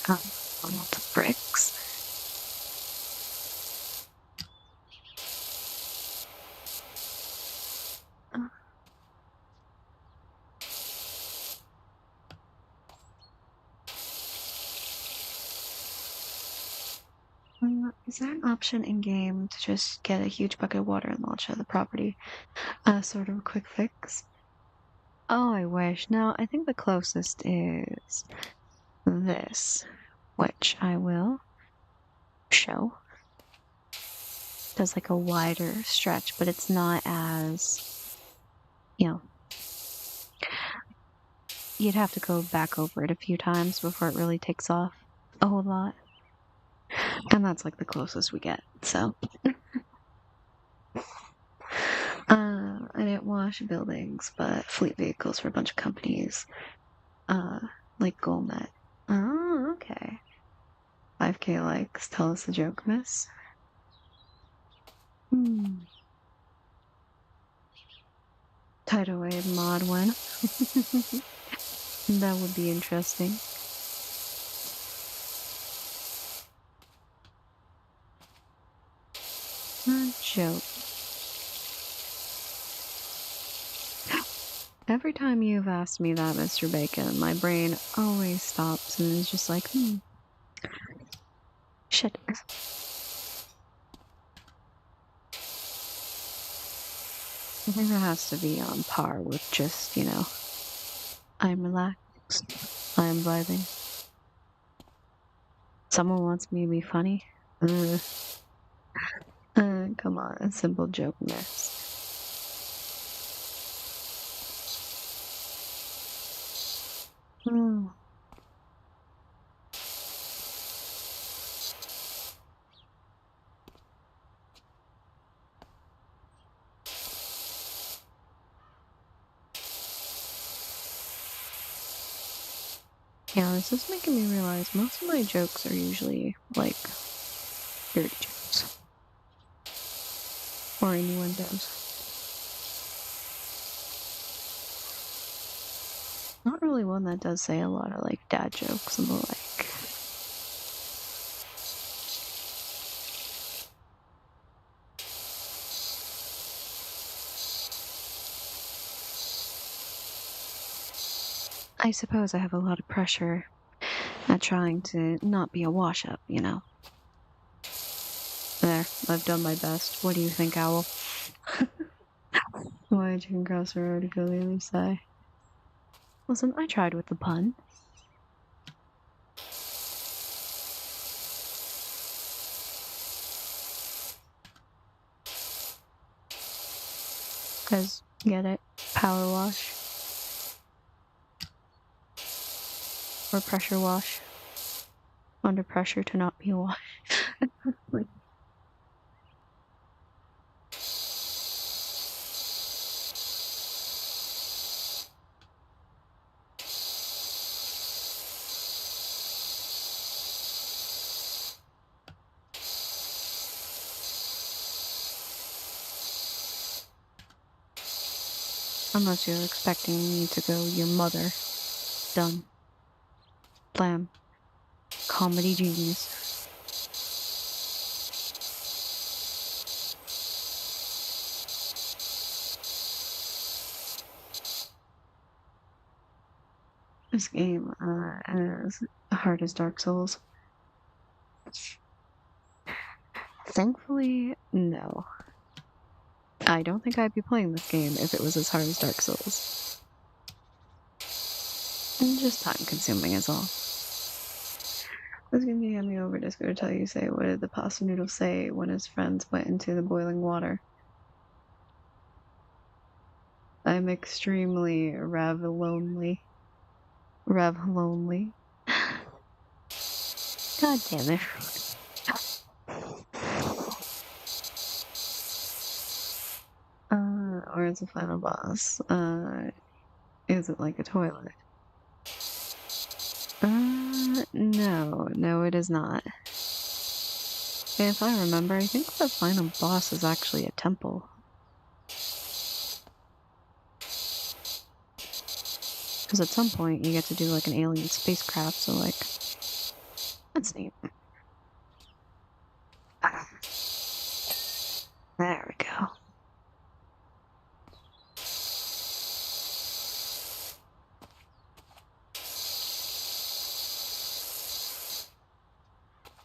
Um, not the bricks. Is there an option in game to just get a huge bucket of water and launch out of the property? Sort of a quick fix? Oh, I wish. No, I think the closest is this, which I will show. Does like a wider stretch, but it's not as, you know, you'd have to go back over it a few times before it really takes off a whole lot. And that's like the closest we get, so. I didn't wash buildings, but fleet vehicles for a bunch of companies. Like Golnet. Oh, okay. 5K likes. Tell us a joke, miss. Hideaway mod one. That would be interesting. A joke. Every time you've asked me that, Mr. Bacon, my brain always stops and is just like, shit. I think that has to be on par with just, I'm relaxed, I'm vibing. Someone wants me to be funny? Come on, a simple joke next. Yeah, this is making me realize most of my jokes are usually, like, dirty jokes. Or innuendos. Not really one that does say a lot of, like, dad jokes and the like. I suppose I have a lot of pressure at trying to not be a wash-up, There, I've done my best. What do you think, Owl? Why did you can cross the road to go the other side? Listen, I tried with the pun. Because, get it? Power wash. Or pressure wash. Under pressure to not be a wash. Unless you're expecting me to go your mother. Done. Blam. Comedy genius. This game is hard as Dark Souls. Thankfully, no. I don't think I'd be playing this game if it was as hard as Dark Souls. And just time consuming is all. This game hand me over Discord to tell you, say, what did the pasta noodle say when his friends went into the boiling water? I'm extremely ravilonely. Ravilonely. God damn it. Or it's a final boss. Is it like a toilet? No, it is not. If I remember, I think the final boss is actually a temple. Because at some point you get to do like an alien spacecraft, so like, that's neat. There we go.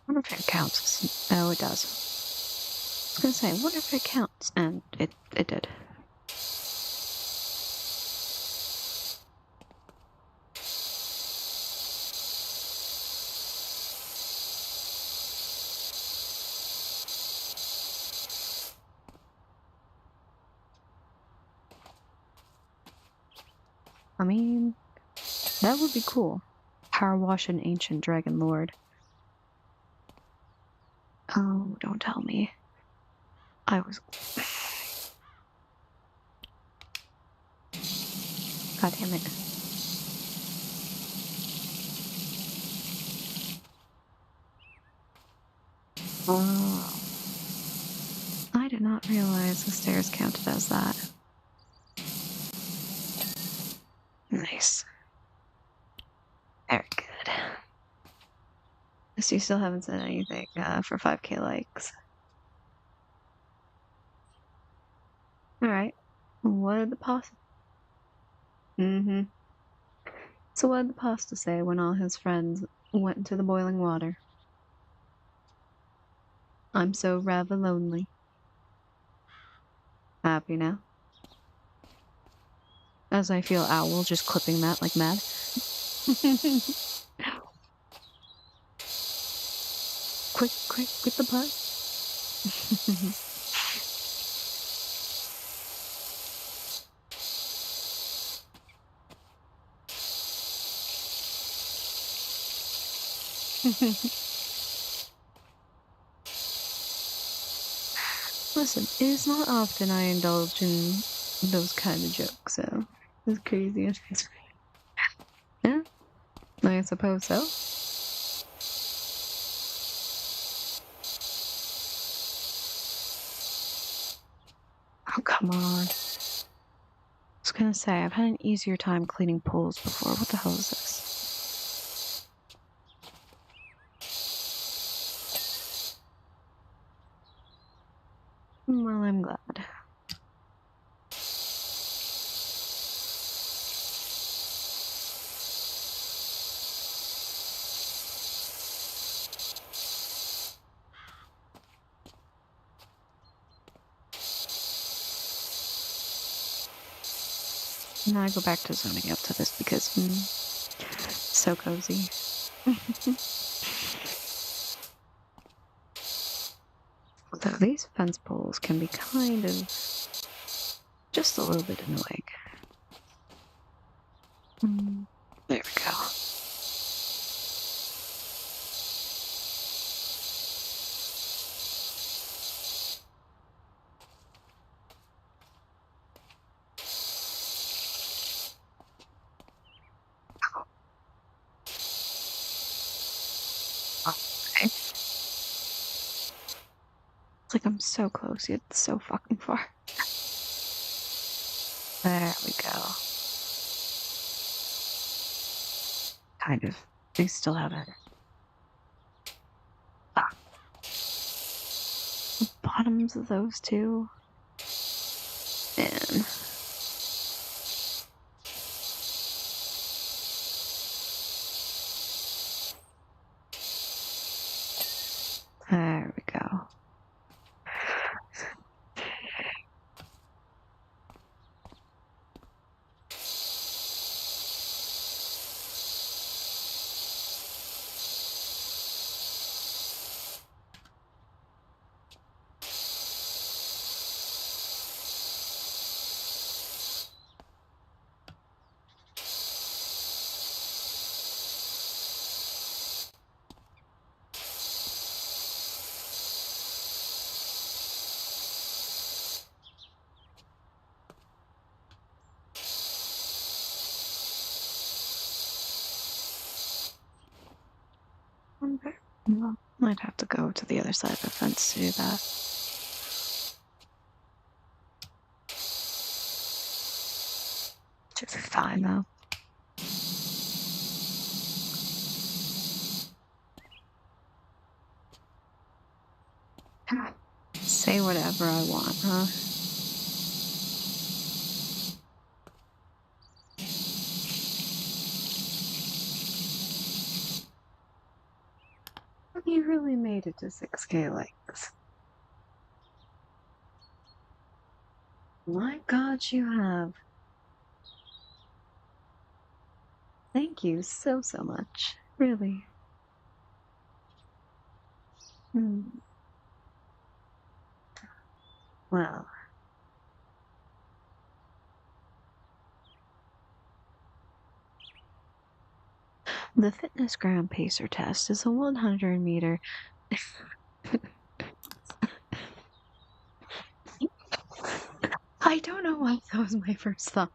I wonder if it counts. Oh, it does. I was gonna say, I wonder if it counts, and it did. I mean, that would be cool. Powerwash an ancient dragon lord. Oh, don't tell me. I was... God damn it. Oh. I did not realize the stairs counted as that. Nice. Very good. So you still haven't said anything for 5K likes. Alright. What did the pasta... Mm-hmm. So what did the pasta say when all his friends went into the boiling water? I'm so rather lonely. Happy now? As I feel Owl just clipping that like mad. Quick, with the butt. Listen, it is not often I indulge in those kind of jokes, so as crazy as it's... Yeah, I suppose so. Oh, come on. I was gonna say, I've had an easier time cleaning pools before. What the hell is this? Well, I'm glad. Now I go back to zoning out to this because, so cozy. Although these fence poles can be kind of just a little bit annoying. There we go. Okay. It's like I'm so close, yet so fucking far. There we go. Kind of. They still have it. The bottoms of those two. Man. There we go. Well, I'd have to go to the other side of the fence to do that. Should be fine though. Say whatever I want, huh? You really made it to 6K likes. My God, you have. Thank you so much. Really. Well. The Fitness Gram Pacer test is a 100 meter. I don't know why that was my first thought.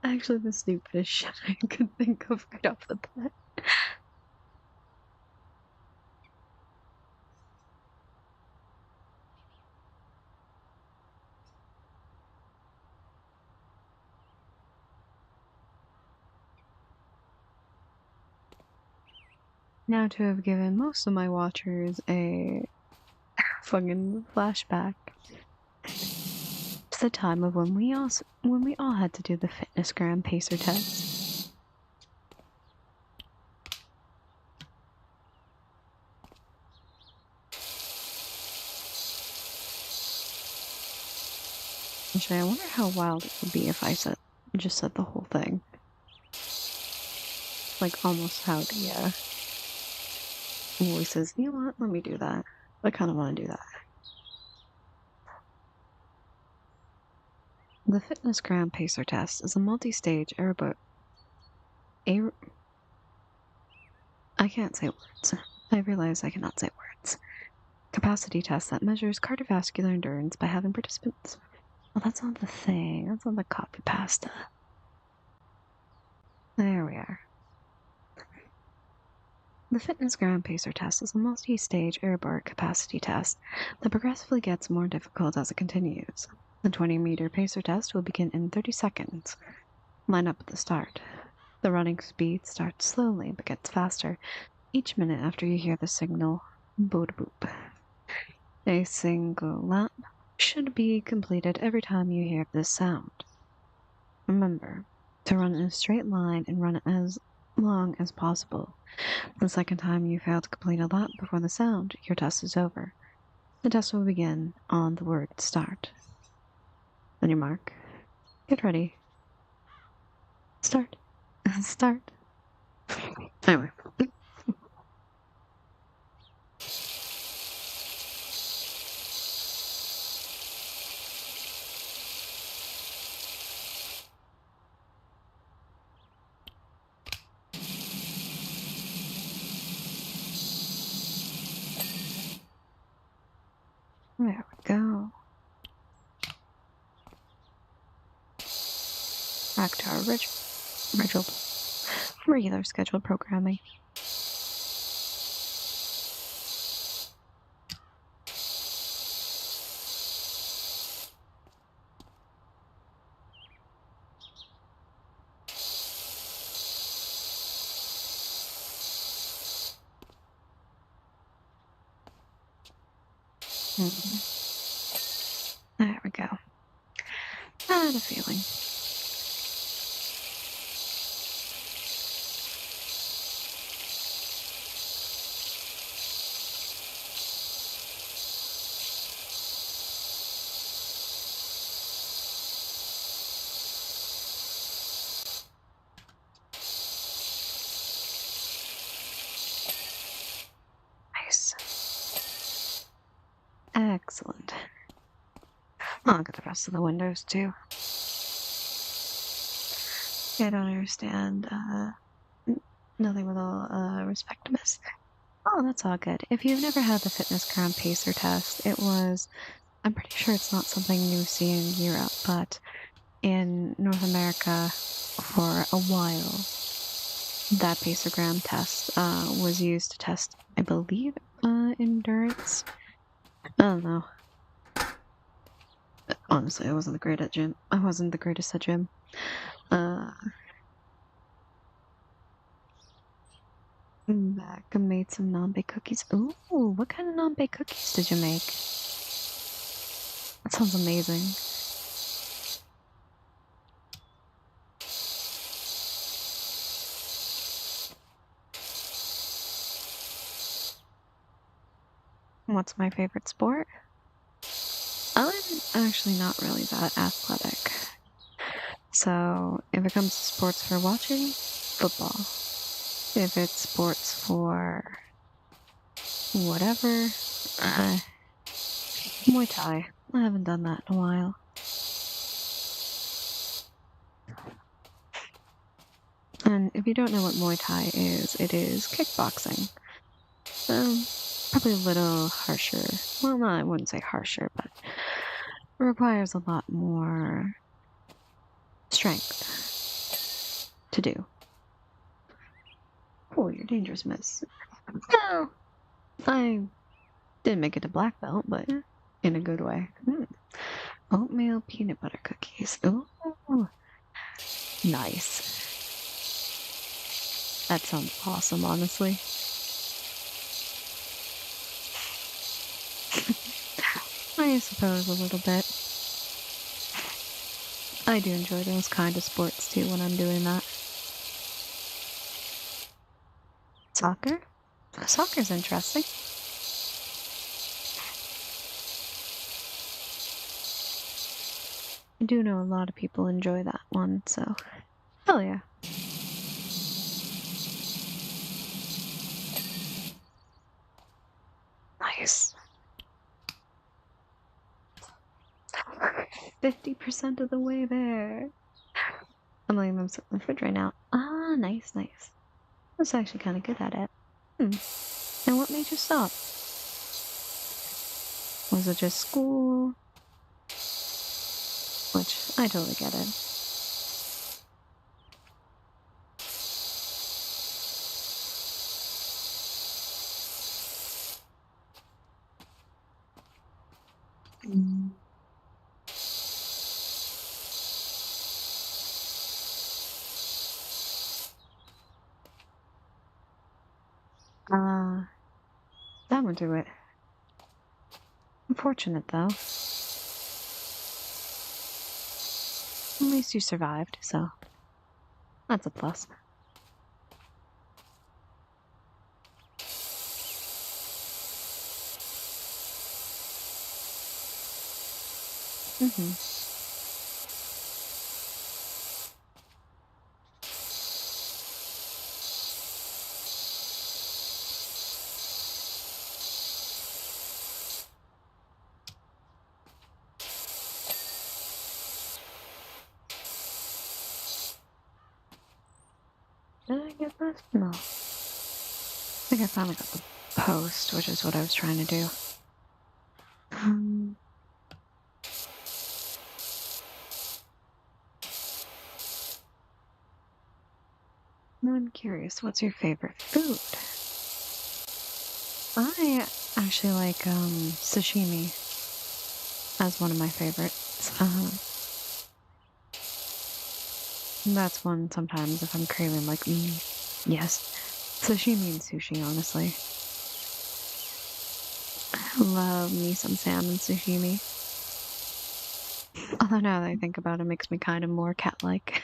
Actually, the stupidest shit I could think of right off the bat. Now to have given most of my watchers a fucking flashback to the time of when we all had to do the fitness gram pacer test. Actually, I wonder how wild it would be if I just said the whole thing. Like almost how the voices, you know what, let me do that. I kind of want to do that. The fitness gram pacer test is a multi-stage I can't say words. I realize I cannot say words. Capacity test that measures cardiovascular endurance by having participants. Well, that's not the thing. That's not the copy pasta. There we are. The fitness gram pacer test is a multi-stage airborne capacity test that progressively gets more difficult as it continues. The 20-meter pacer test will begin in 30 seconds. Line up at the start. The running speed starts slowly but gets faster each minute after you hear the signal boop boop. A single lap should be completed every time you hear this sound. Remember to run in a straight line and run as long as possible. The second time you fail to complete a lap before the sound, your test is over. The test will begin on the word start. On your mark, get ready. Start. Start. Anyway. There we go. Back to our regular scheduled programming. There we go. I had a feeling. Nice. Excellent. I'll look at the rest of the windows too. I don't understand. Nothing with all respect to Miss. Oh, that's all good. If you've never had the fitness gram pacer test, I'm pretty sure it's not something you see in Europe, but in North America for a while, that pacergram test was used to test, I believe, endurance. I don't know. Honestly, I wasn't the greatest at gym. Back and made some non-baked cookies. Ooh, what kind of non-baked cookies did you make? That sounds amazing. What's my favorite sport? I'm actually not really that athletic. So if it comes to sports for watching, football. If it's sports for whatever, Muay Thai. I haven't done that in a while. And if you don't know what Muay Thai is, it is kickboxing. Probably a little harsher. Well, no, I wouldn't say harsher, but it requires a lot more strength to do. Oh, you're dangerous, miss. No, I didn't make it to black belt, but in a good way. Oatmeal peanut butter cookies. Ooh, nice. That sounds awesome, honestly. I suppose a little bit. I do enjoy those kind of sports too when I'm doing that. Soccer? Soccer's interesting. I do know a lot of people enjoy that one, so hell yeah. Nice. 50% of the way there. I'm letting them sit in the fridge right now. Ah, nice, nice. I was actually kind of good at it. And what made you stop? Was it just school? Which, I totally get it. That would do it. Unfortunate, though. At least you survived, so that's a plus. Mm-hmm. Did I get this? No. I think I finally got the post, which is what I was trying to do. I'm curious, what's your favorite food? I actually like sashimi as one of my favorites. That's one sometimes if I'm craving like yes. Sashimi and sushi, honestly. I love me some salmon sashimi. Although now that I think about it, it makes me kind of more cat-like.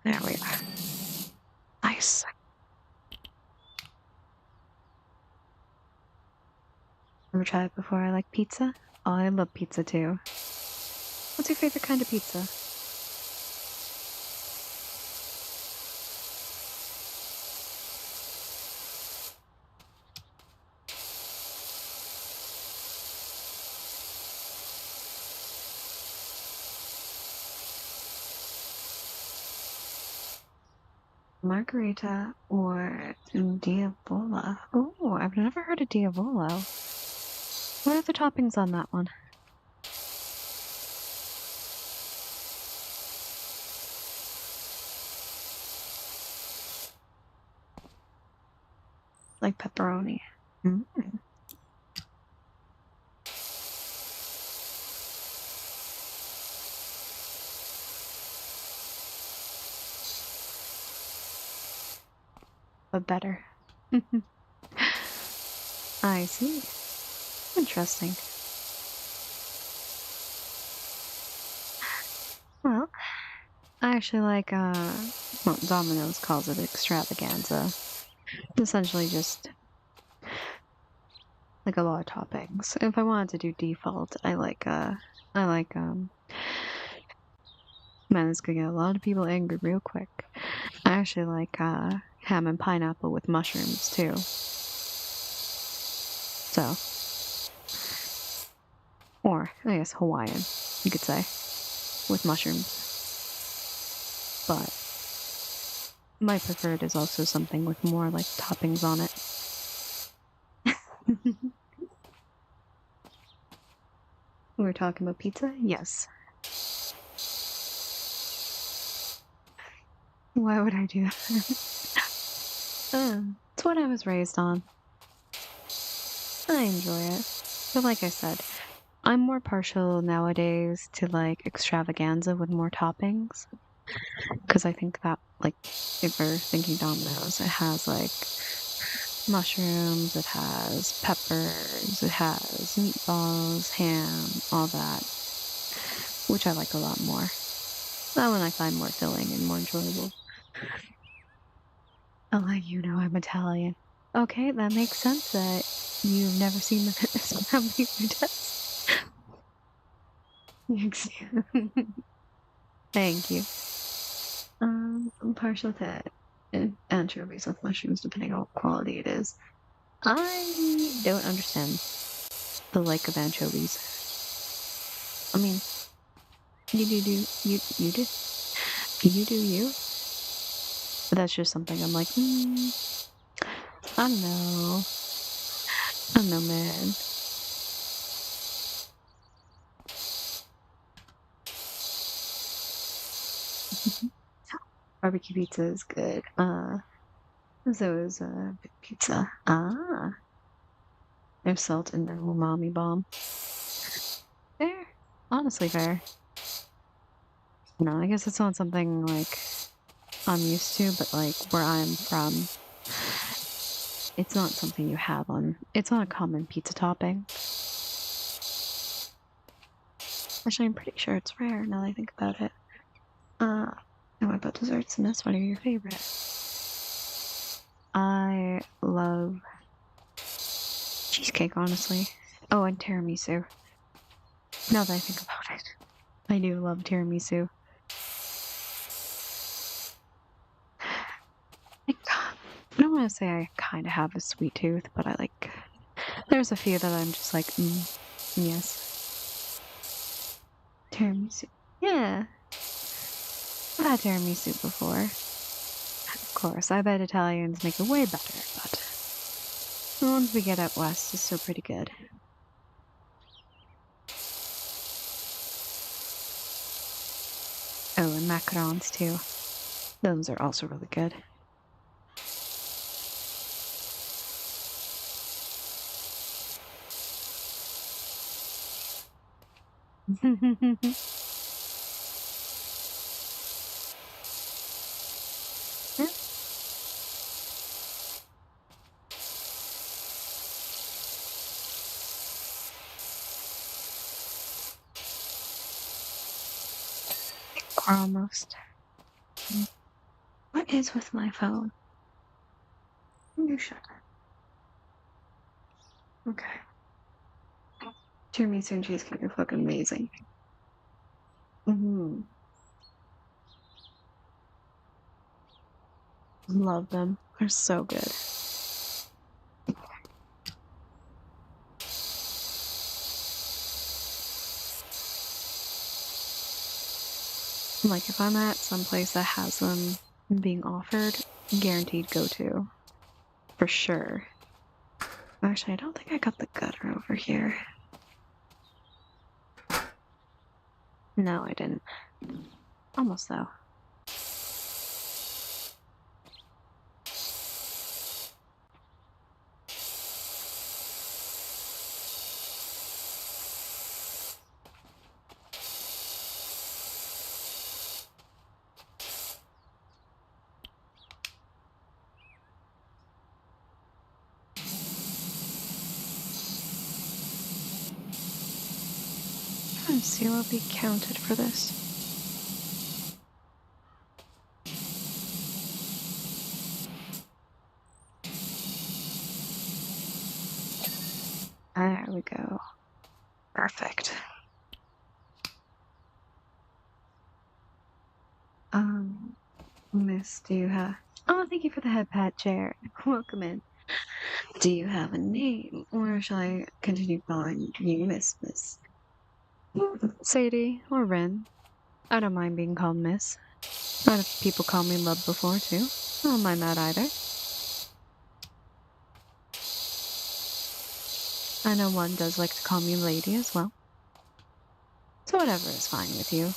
There we are. Nice. Ever tried it before? I like pizza. Oh, I love pizza too. What's your favorite kind of pizza? Margarita or Diavola? Oh, I've never heard of Diavolo. What are the toppings on that one? Like pepperoni. But better. I see. Interesting. Well, I actually like, well, Domino's calls it extravaganza. Essentially just like a lot of toppings. If I wanted to do default, man, this could get a lot of people angry real quick. I actually like, ham and pineapple with mushrooms too. So, or I guess Hawaiian, you could say, with mushrooms. But my preferred is also something with more like toppings on it. We were talking about pizza? Yes. Why would I do that? It's what I was raised on. I enjoy it. But like I said, I'm more partial nowadays to like extravaganza with more toppings. Because I think that, like, if we're thinking Domino's, it has like mushrooms, it has peppers, it has meatballs, ham, all that, which I like a lot more. That one I find more filling and more enjoyable. Oh, you know I'm Italian. Okay, that makes sense that you've never seen the fitness around pizza test. Thank you. I'm partial to anchovies with mushrooms, depending on what quality it is. I don't understand the like of anchovies. I mean, you do you. But that's just something I'm like, I don't know. I don't know, man. Barbecue pizza is good. So is pizza. Ah, there's salt in their umami bomb. Fair, honestly fair. No, I guess it's not something like I'm used to, but like where I'm from, it's not something you have on. It's not a common pizza topping. Actually, I'm pretty sure it's rare now that I think about it. And what about desserts, Miss? What are your favorite? I love cheesecake, honestly. Oh, and tiramisu. Now that I think about it, I do love tiramisu. I don't want to say I kind of have a sweet tooth, but I like. There's a few that I'm just like, yes. Tiramisu. Yeah, I've had tiramisu before. Of course, I bet Italians make it way better, but the ones we get out west is still pretty good. Oh, and macarons too. Those are also really good. We're almost. What is with my phone? You shut up. Okay. Tiramisu and cheesecake are fucking amazing. Love them. They're so good. Like if I'm at some place that has them being offered, guaranteed go to. For sure. Actually, I don't think I got the gutter over here. No, I didn't. Almost though. Let's see what we counted for this. There we go. Perfect. Miss, do you have... Oh, thank you for the head pat, chair. Welcome in. Do you have a name, or shall I continue calling you Miss? Sadie, or Ren. I don't mind being called Miss. I've had people call me Love before, too. I don't mind that either. I know one does like to call me Lady as well. So whatever is fine with you.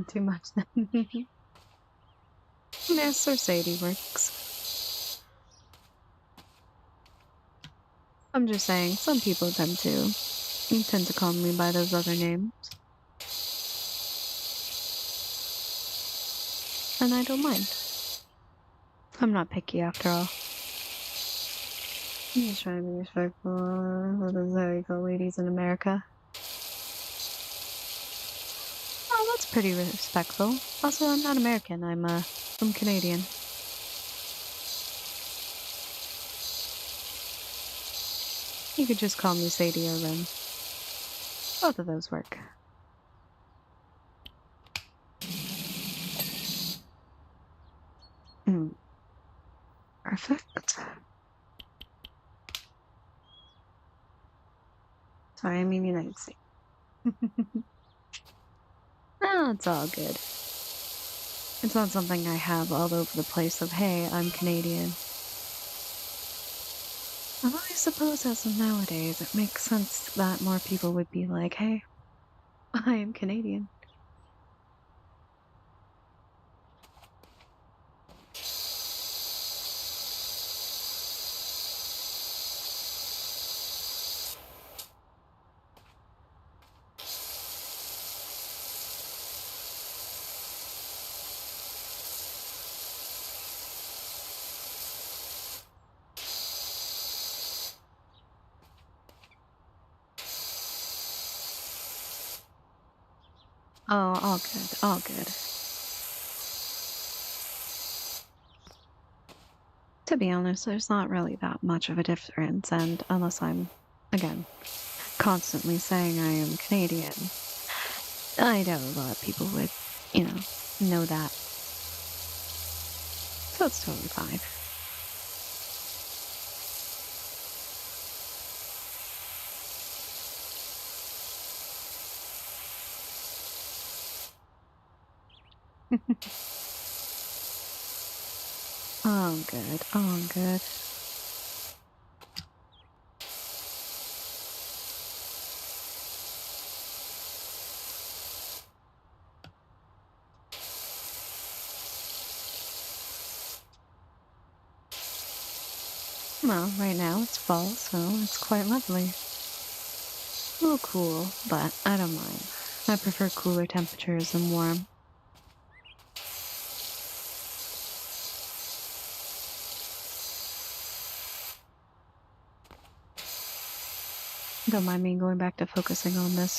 Too much then. Miss or Sadie works. I'm just saying, some people tend to call me by those other names. And I don't mind. I'm not picky after all. I'm just trying to be respectful. What is how you call ladies in America? Oh, that's pretty respectful. Also, I'm not American. I'm Canadian. You could just call me Sadie or Ren. Both of those work. Perfect. Sorry, I mean United States. Oh, it's all good. It's not something I have all over the place of, hey, I'm Canadian. Although I suppose as of nowadays, it makes sense that more people would be like, hey, I am Canadian. Oh, all good, all good. To be honest, there's not really that much of a difference, and unless I'm, again, constantly saying I am Canadian, I doubt a lot of people would, know that. So it's totally fine. All good, all good. Well, right now it's fall, so it's quite lovely. A little cool, but I don't mind. I prefer cooler temperatures than warm. Don't mind me going back to focusing on this.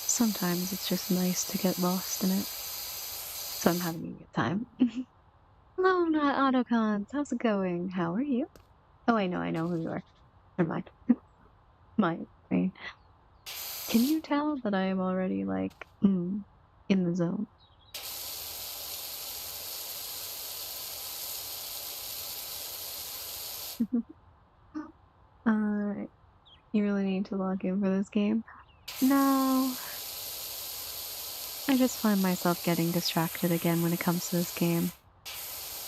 Sometimes it's just nice to get lost in it. So I'm having a good time. Hello, not autocons. How's it going? How are you? Oh, I know who you are. Never mind. My brain. Can you tell that I am already like in the zone? uh, you really need to log in for this game? No. I just find myself getting distracted again when it comes to this game.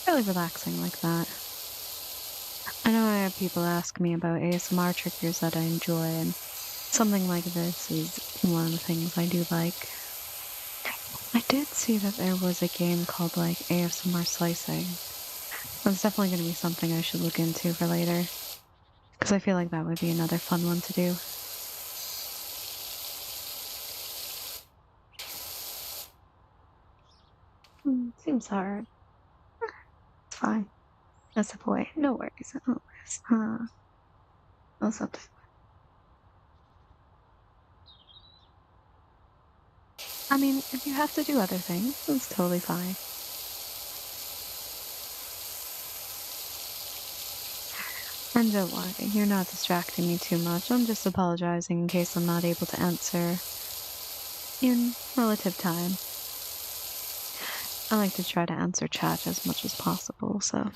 Really relaxing like that. I know I have people ask me about ASMR triggers that I enjoy, and something like this is one of the things I do like. I did see that there was a game called like ASMR slicing. That's definitely going to be something I should look into for later, because I feel like that would be another fun one to do. Seems hard. It's fine. That's the point. No worries. No worries. Or something. I mean, if you have to do other things, it's totally fine. And don't worry, you're not distracting me too much. I'm just apologizing in case I'm not able to answer in relative time. I like to try to answer chat as much as possible, so,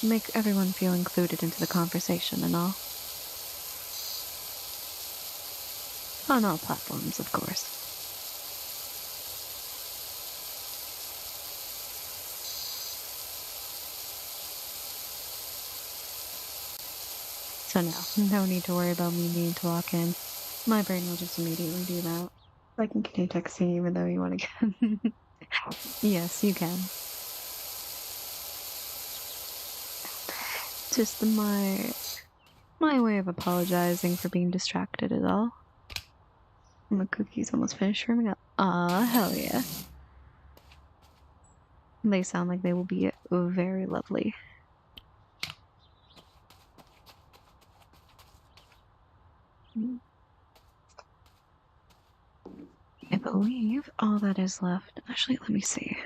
make everyone feel included into the conversation and all. On all platforms, of course. So no need to worry about me needing to walk in. My brain will just immediately do that. I can continue texting even though you want to get... Yes, you can. Just my way of apologizing for being distracted is all. And the cookie's almost finished warming up. Aw, hell yeah. They sound like they will be very lovely. I believe all that is left. Actually, let me see.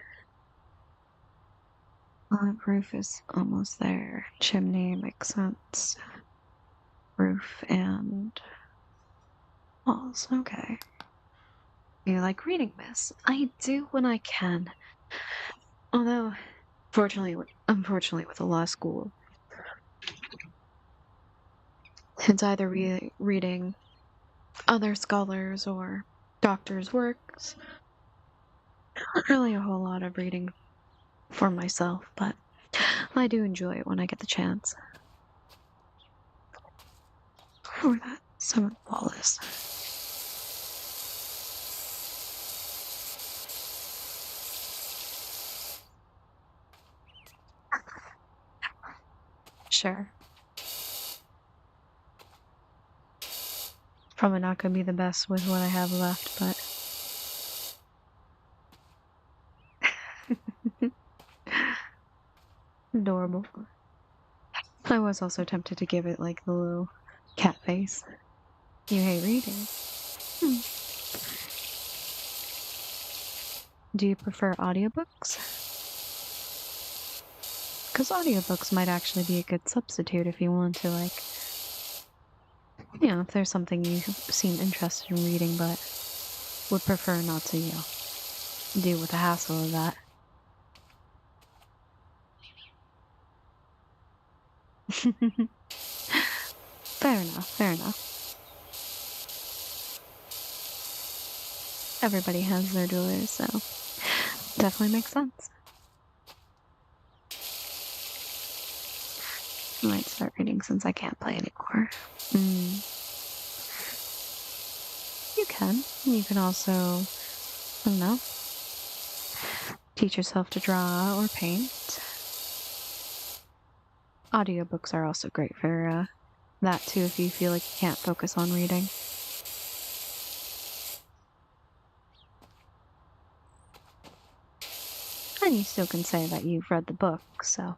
Roof is almost there. Chimney makes sense. Roof and walls. Okay. You like reading, miss? I do when I can. Although, unfortunately, with a law school, it's either reading other scholars or doctors' works. Not really a whole lot of reading for myself, but I do enjoy it when I get the chance. Where that seventh wall is. Sure. Probably not gonna be the best with what I have left, but adorable. I was also tempted to give it like the little cat face. You hate reading. Do you prefer audiobooks? Because audiobooks might actually be a good substitute if you want to, like, if there's something you seem interested in reading but would prefer not to, deal with the hassle of that. Fair enough. Everybody has their joys, so definitely makes sense. I might start reading since I can't play anymore. You can also, I don't know, teach yourself to draw or paint. Audiobooks are also great for that too if you feel like you can't focus on reading. And you still can say that you've read the book, so.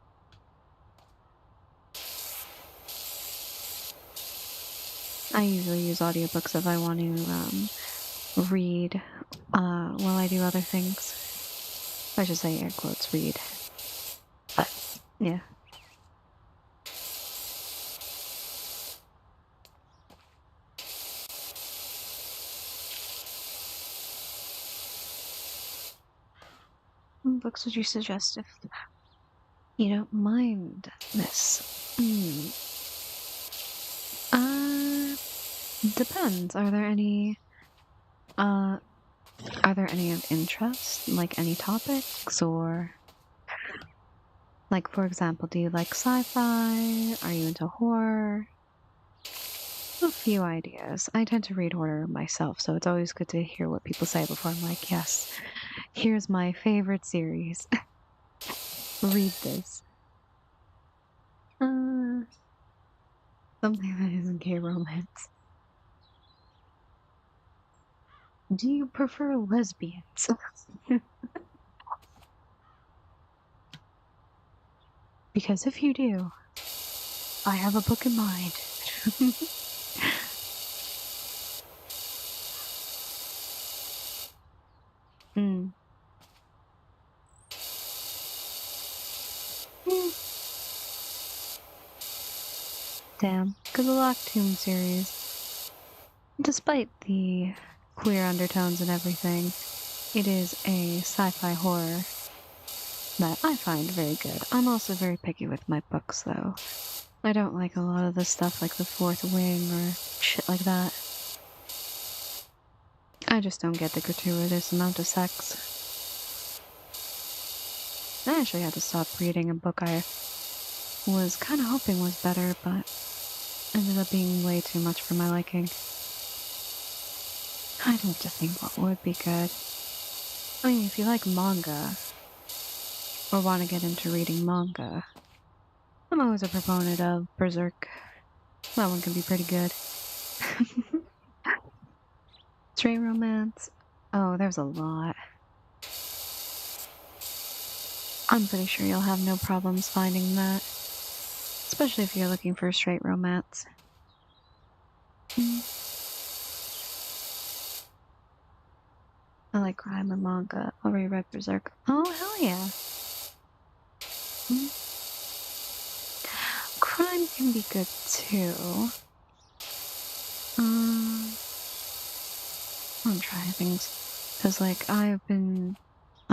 I usually use audiobooks if I want to read while I do other things. I should say air quotes read. But, yeah. What books would you suggest if you don't mind, miss? Depends. Are there any of interest? Like any topics or like, for example, do you like sci-fi? Are you into horror? A few ideas. I tend to read horror myself, so it's always good to hear what people say before I'm like, yes, here's my favorite series. Read this. Something that isn't gay romance. Do you prefer lesbians? Because if you do, I have a book in mind. Damn, because the Locktoon series, despite the queer undertones and everything, it is a sci-fi horror that I find very good. I'm also very picky with my books, though. I don't like a lot of the stuff like The Fourth Wing or shit like that. I just don't get the gratuitous amount of sex. I actually had to stop reading a book I was kind of hoping was better, but ended up being way too much for my liking. I'd have to think what would be good. I mean, if you like manga, or want to get into reading manga, I'm always a proponent of Berserk. That one can be pretty good. Straight romance. Oh, there's a lot. I'm pretty sure you'll have no problems finding that. Especially if you're looking for a straight romance. I like crime and manga. Already read Berserk. Oh, hell yeah. Crime can be good too. I'm trying things. Because, like, I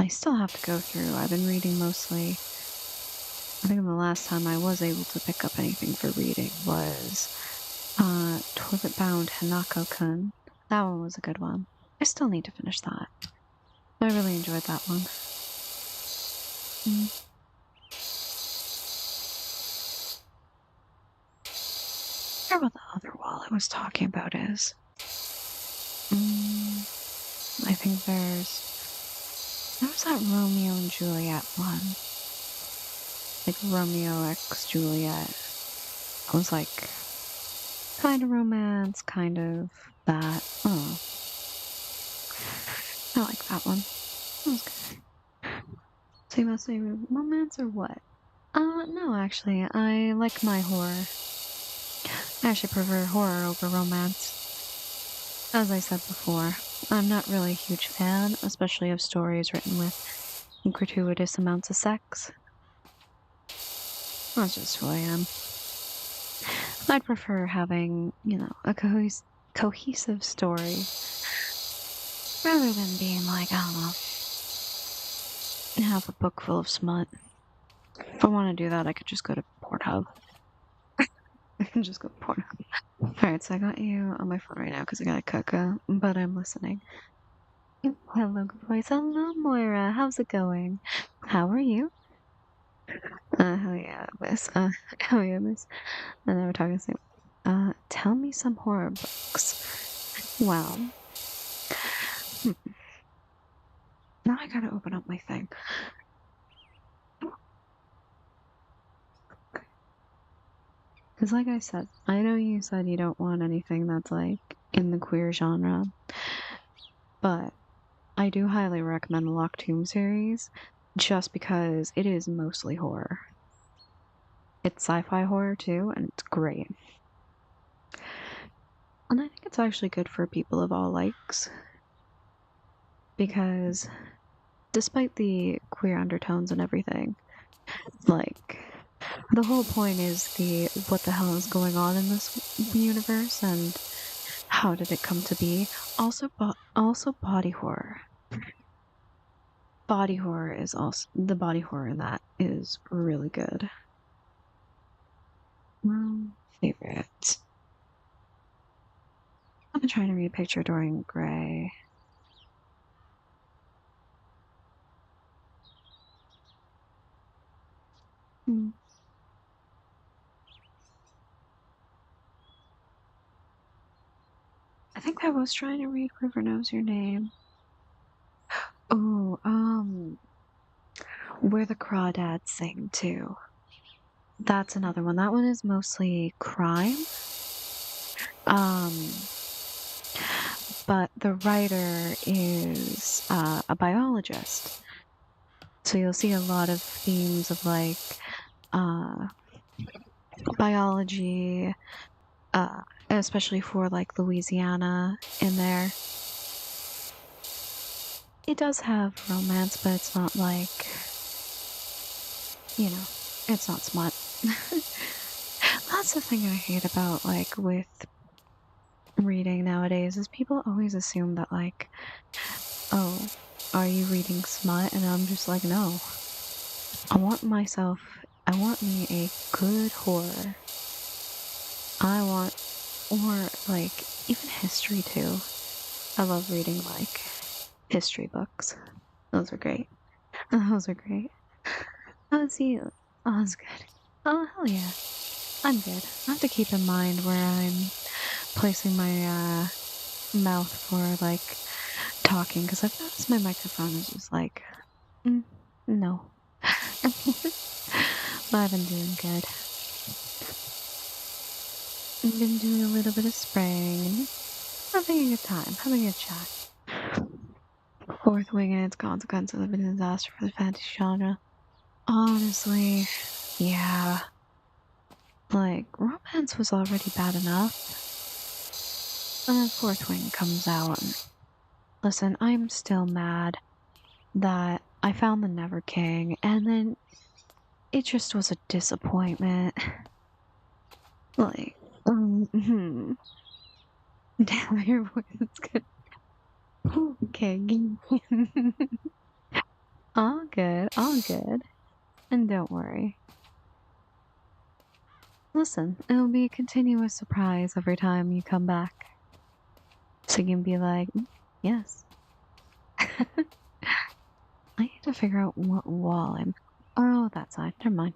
still have to go through. I've been reading mostly. I think the last time I was able to pick up anything for reading was Toilet Bound Hanako-kun. That one was a good one. I still need to finish that. I really enjoyed that one. I forgot what the other wall I was talking about is. I think there was that Romeo and Juliet one. Like Romeo x Juliet. It was like kind of romance, kind of that. Oh. I like that one. That was good. So you must say romance or what? No, actually. I like my horror. I actually prefer horror over romance. As I said before, I'm not really a huge fan, especially of stories written with gratuitous amounts of sex. That's just who I am. I'd prefer having, a cohesive story rather than being like, I don't know, have a book full of smut. If I want to do that, I could just go to Pornhub. I can just go to Pornhub. Alright, so I got you on my phone right now because I got a caca, but I'm listening. Hello, good voice. Hello, Moira. How's it going? How are you? Hell yeah, miss. Hell yeah, miss. And then we're talking the same. Tell me some horror books. Well, now I gotta open up my thing. Because like I said, I know you said you don't want anything that's like in the queer genre, but I do highly recommend the Locked Tomb series just because it is mostly horror. It's sci-fi horror too, and it's great. And I think it's actually good for people of all likes because despite the queer undertones and everything, like the whole point is the what the hell is going on in this universe and how did it come to be. Also body horror. Body horror is also the body horror in that is really good. Favorites. I've been trying to read a picture of Dorian Gray. I think I was trying to read River Knows Your Name. Oh, Where the Crawdads Sing Too. That's another one. That one is mostly crime. But the writer is a biologist. So you'll see a lot of themes of like biology, especially for like Louisiana in there. It does have romance, but it's not like, it's not smut. That's the thing I hate about like with reading nowadays is people always assume that like, oh, are you reading smut? And I'm just like, no. I want me a good horror. Or like, even history too. I love reading like history books. Those are great. Those are great. How's you? Oh, that's good. Oh, hell yeah. I'm good. I have to keep in mind where I'm placing my mouth for like talking because I've noticed my microphone is just like, no. I've been doing good. I've been doing a little bit of spraying. Having a good time. Having a good chat. Fourth Wing and its consequences have been a disaster for the fantasy genre. Honestly, yeah. Like, romance was already bad enough. And then Fourth Wing comes out. And listen, I'm still mad that I found the Never King, and then it just was a disappointment. Like, damn, your voice is good. Okay. All good, all good. And don't worry. Listen, it'll be a continuous surprise every time you come back. So you can be like, yes. I need to figure out what wall I'm. Oh, that side. Never mind.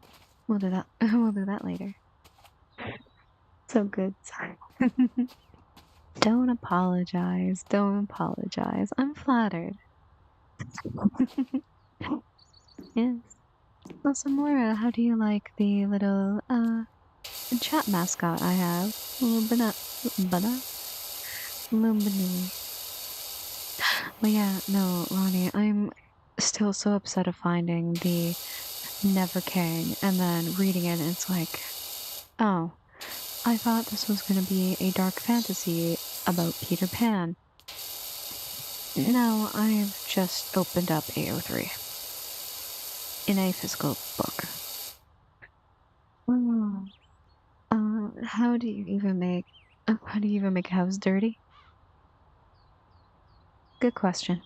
We'll do that. We'll do that later. So good. Sorry. Don't apologize. Don't apologize. I'm flattered. Yes. Well, so Laura, how do you like the little chat mascot I have? Lubina, Lumbini. Well, yeah, no, Ronnie, I'm still so upset of finding the Never King and then reading it, and it's like, oh, I thought this was going to be a dark fantasy about Peter Pan. No, I've just opened up AO3 in a physical book. How do you even make a house dirty? Good question.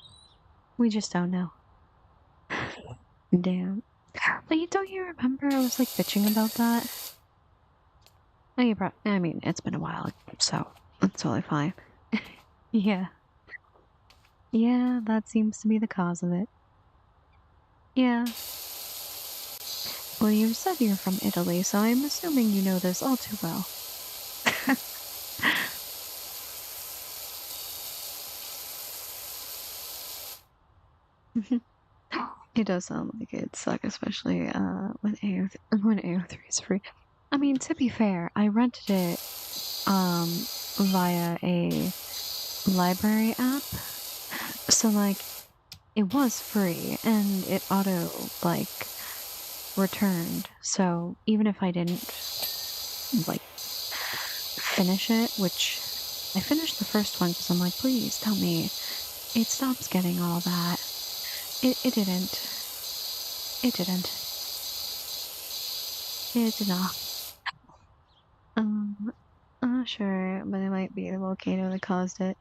We just don't know. Damn. Like, don't you remember I was like bitching about that? Oh, I mean, it's been a while, so that's totally fine. Yeah. Yeah, that seems to be the cause of it. Yeah. Well, you said you're from Italy, so I'm assuming you know this all too well. It does sound like it'd suck, especially when AO3 is free. I mean, to be fair, I rented it via a library app, so like it was free and it auto like returned. So even if I didn't like finish it, which I finished the first one because I'm like, please tell me it stops getting all that. It didn't. It didn't. It did not. I'm not sure, but it might be the volcano that caused it.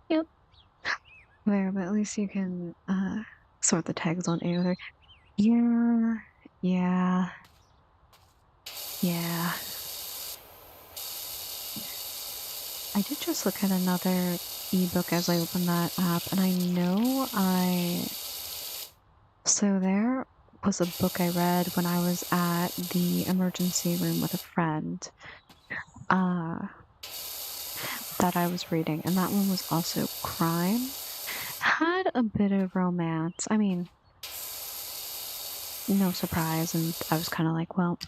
Yep. There, but at least you can sort the tags on AO3. Yeah, yeah, yeah. I did just look at another ebook as I opened that app, and I know so there was a book I read when I was at the emergency room with a friend, that I was reading, and that one was also crime. Had a bit of romance. I mean, no surprise, and I was kind of like, well,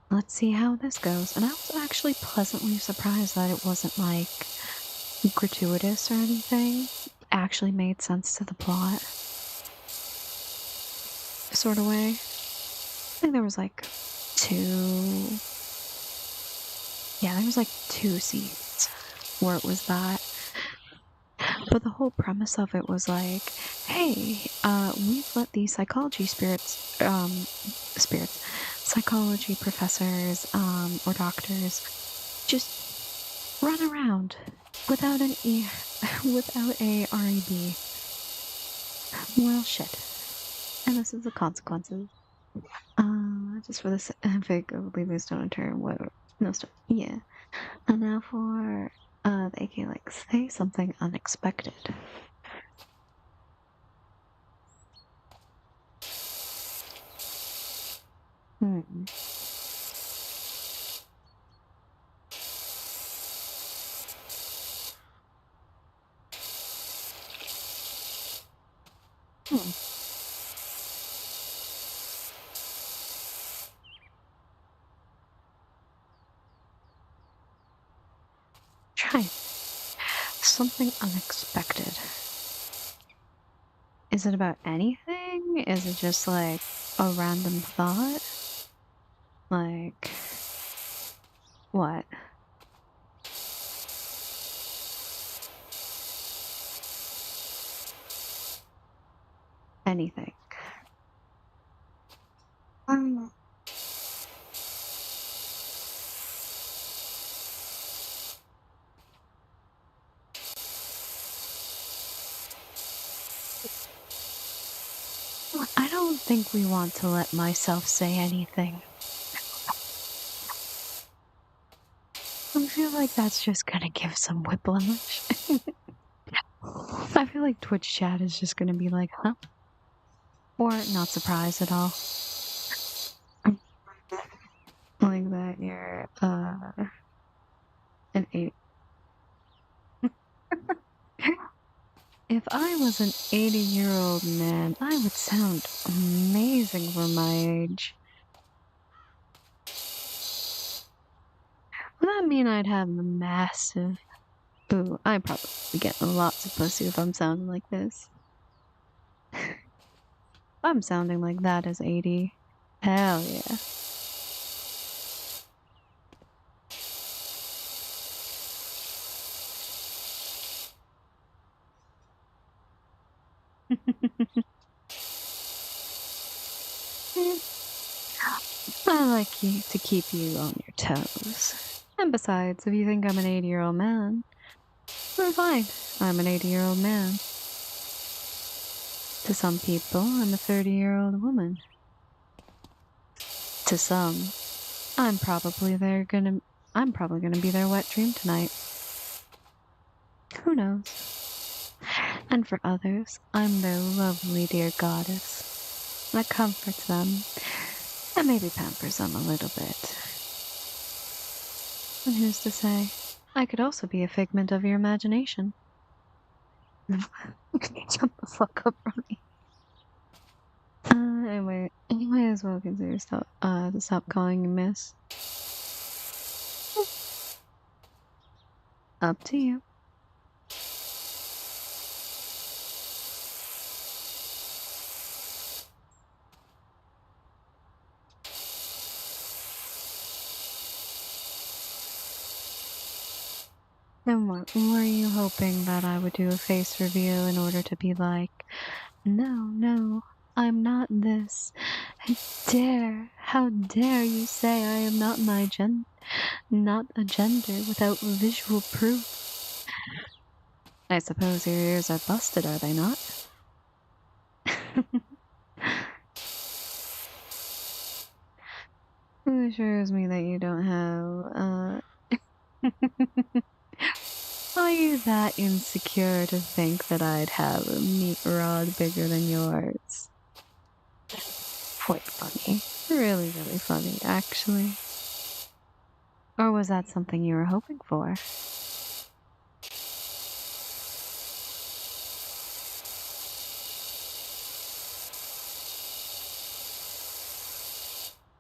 let's see how this goes. And I was actually pleasantly surprised that it wasn't like gratuitous or anything. It actually made sense to the plot, sort of way. I think there was like two scenes where it was that. But the whole premise of it was like, hey, we've let these psychology professors, or doctors just run around without without a REB. Well, shit. And this is the consequences. Just for this epic of leaving stone unturned, whatever. No stone. Yeah. And now for the AK, like, say something unexpected. Hmm. Hmm. Hi. Something unexpected. Is it about anything? Is it just like a random thought? Like, what? Anything. Um, I don't think we want to let myself say anything. I feel like that's just gonna give some whiplash. I feel like Twitch chat is just gonna be like, huh? Or not surprised at all. Like that you're an 8. If I was an 80-year-old man, I would sound amazing for my age. Would that mean I'd have a massive... Ooh, I'd probably be getting lots of pussy if I'm sounding like this. If I'm sounding like that as 80, hell yeah. I like you to keep you on your toes. And besides, if you think I'm an 80-year-old man, we're fine. I'm an 80-year-old man. To some people, I'm a 30-year-old woman. To some, I'm probably gonna be their wet dream tonight. Who knows? And for others, I'm their lovely dear goddess that comforts them and maybe pampers them a little bit. And who's to say? I could also be a figment of your imagination. Shut the fuck up, Ronnie. Anyway, you might as well consider to stop calling you miss. Up to you. Then what? Were you hoping that I would do a face reveal in order to be like, no, I'm not this. How dare you say I am not not a gender without visual proof? I suppose your ears are busted, are they not? It assures me that you don't have, are you that insecure to think that I'd have a meat rod bigger than yours? Quite funny. Really, really funny, actually. Or was that something you were hoping for?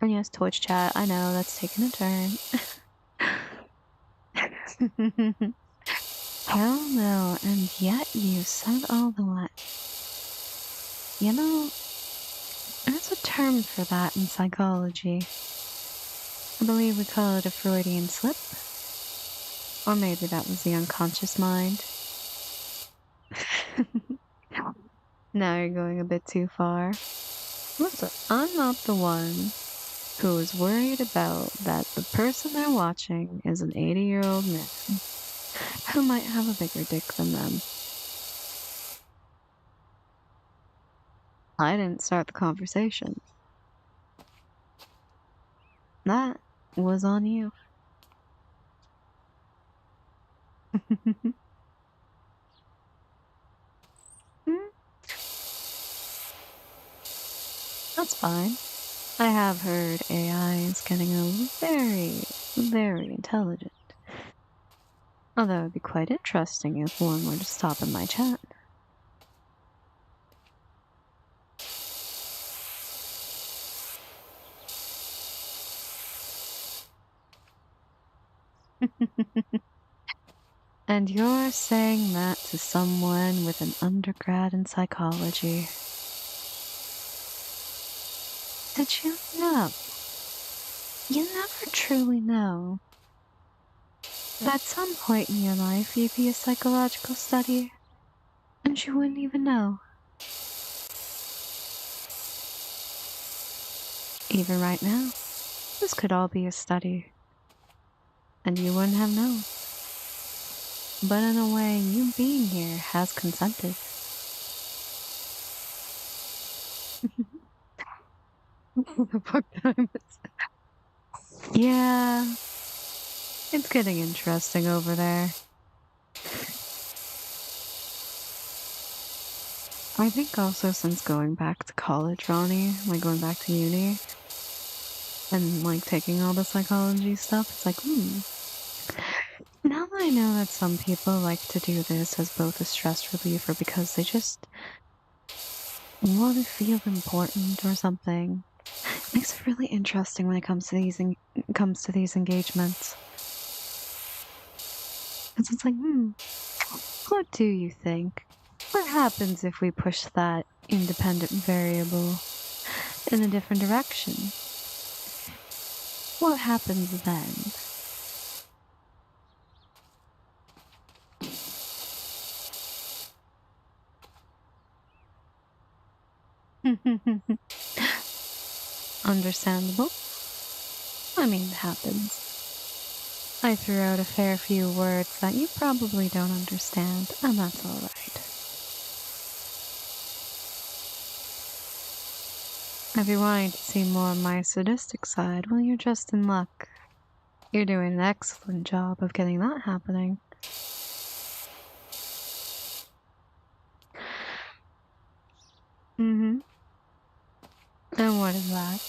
And yes, Twitch chat, I know, that's taking a turn. Hell no, and yet you said all that. You know, there's a term for that in psychology. I believe we call it a Freudian slip. Or maybe that was the unconscious mind. Now you're going a bit too far. Listen, I'm not the one who is worried about that the person they're watching is an 80-year-old man who might have a bigger dick than them. I didn't start the conversation. That was on you. That's fine. I have heard AI is getting very, very intelligent. Although it'd be quite interesting if one were to stop in my chat. And you're saying that to someone with an undergrad in psychology. Did you know? You never truly know. At some point in your life, you'd be a psychological study, and you wouldn't even know. Even right now, this could all be a study, and you wouldn't have known. But in a way, you being here has consented. The fuck time is. Yeah, it's getting interesting over there. I think also since going back to college, Ronnie, like going back to uni, and like taking all the psychology stuff, it's like, now that I know that some people like to do this as both a stress reliever because they just want to feel important or something, it makes it really interesting when it comes to these engagements. Because it's like, what do you think? What happens if we push that independent variable in a different direction? What happens then? Understandable. I mean, it happens. I threw out a fair few words that you probably don't understand, and that's alright. If you're wanting to see more of my sadistic side, well, you're just in luck. You're doing an excellent job of getting that happening. And what is that?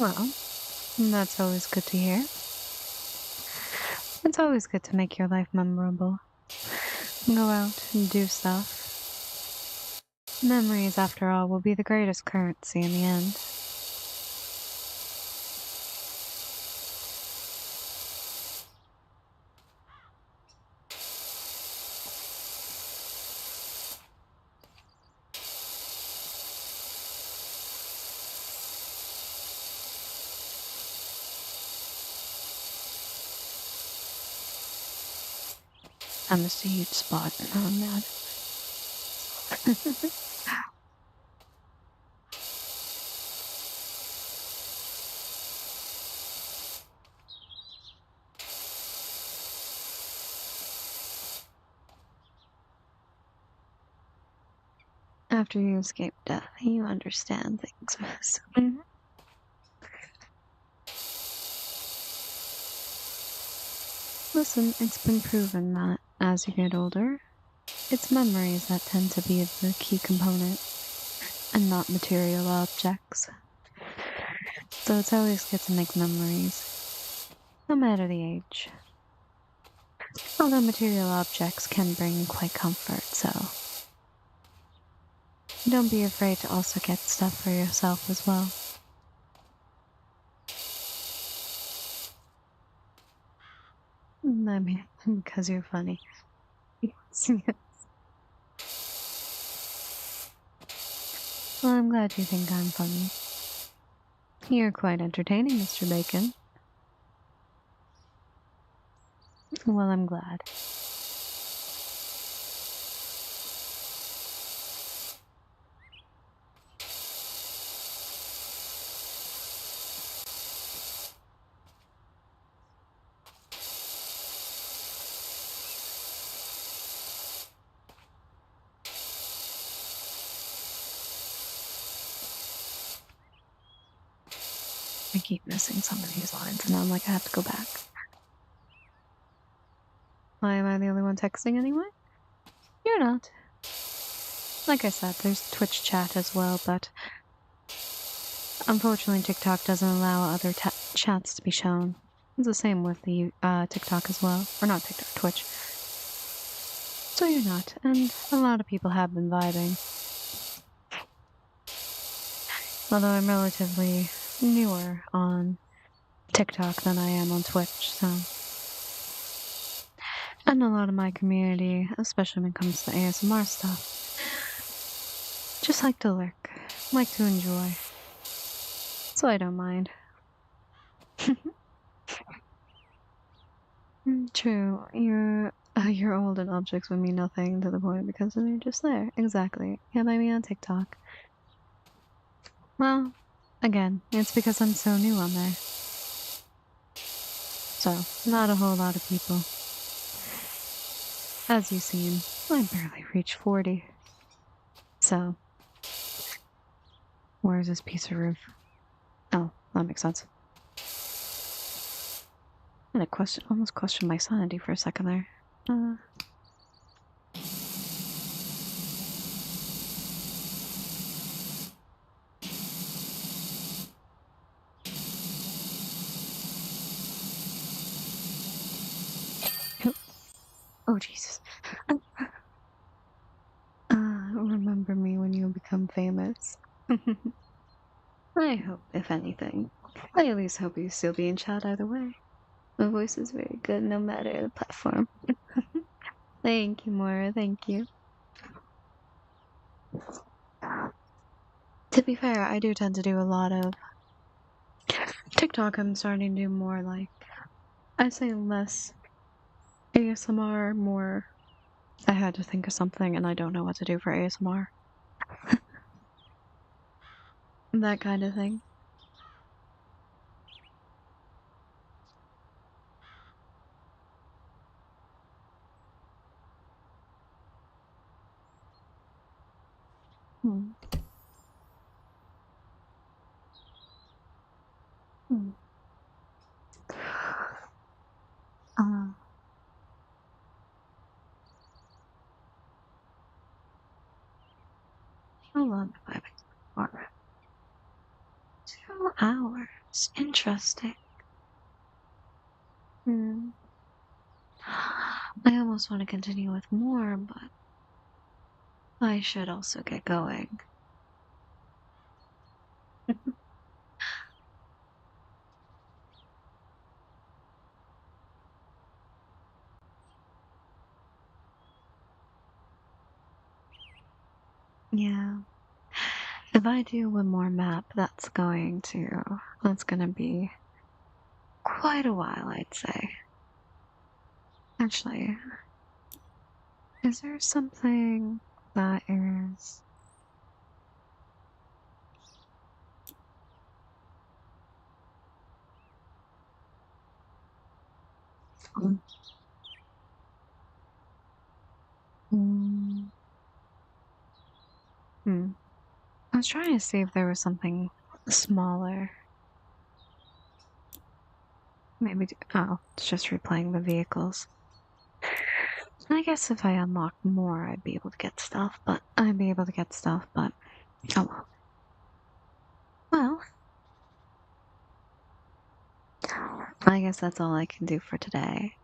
Well, that's always good to hear. It's always good to make your life memorable. Go out and do stuff. Memories, after all, will be the greatest currency in the end. I missed a huge spot on that. After you escape death, you understand things best. Listen, it's been proven that as you get older, it's memories that tend to be the key component, and not material objects. So it's always good to make memories, no matter the age. Although material objects can bring quite comfort, so don't be afraid to also get stuff for yourself as well. I mean, because you're funny. Well, I'm glad you think I'm funny. You're quite entertaining, Mr. Bacon. Well, I'm glad. I keep missing some of these lines, and now I'm like, I have to go back. Why am I the only one texting anyway? You're not. Like I said, there's Twitch chat as well, but unfortunately TikTok doesn't allow other chats to be shown. It's the same with the TikTok as well. Or not TikTok, Twitch. So you're not, and a lot of people have been vibing. Although I'm relatively newer on TikTok than I am on Twitch, so. And a lot of my community, especially when it comes to ASMR stuff, just like to lurk, like to enjoy. So I don't mind. True, you're old and objects would mean nothing to the point because they're just there. Exactly. Yeah, by me on TikTok. Well, again, it's because I'm so new on there. So, not a whole lot of people. As you've seen, I barely reached 40. So, where is this piece of roof? Oh, that makes sense. I almost questioned my sanity for a second there. Oh, Jesus. Remember me when you become famous. I hope, if anything. I at least hope you still be in chat either way. My voice is very good no matter the platform. Thank you, Maura. Thank you. To be fair, I do tend to do a lot of TikTok. I'm starting to do more like, I say less ASMR, more I had to think of something and I don't know what to do for ASMR. That kind of thing. Hmm. Hmm. Uh, how long have I been for? 2 hours. Interesting. Hmm. I almost want to continue with more, but I should also get going. Yeah. If I do one more map, that's gonna be quite a while, I'd say. Actually, is there something that is... Mm, hmm. I was trying to see if there was something smaller. Maybe, oh, it's just replaying the vehicles. I guess if I unlock more, I'd be able to get stuff, but oh well. Well, I guess that's all I can do for today.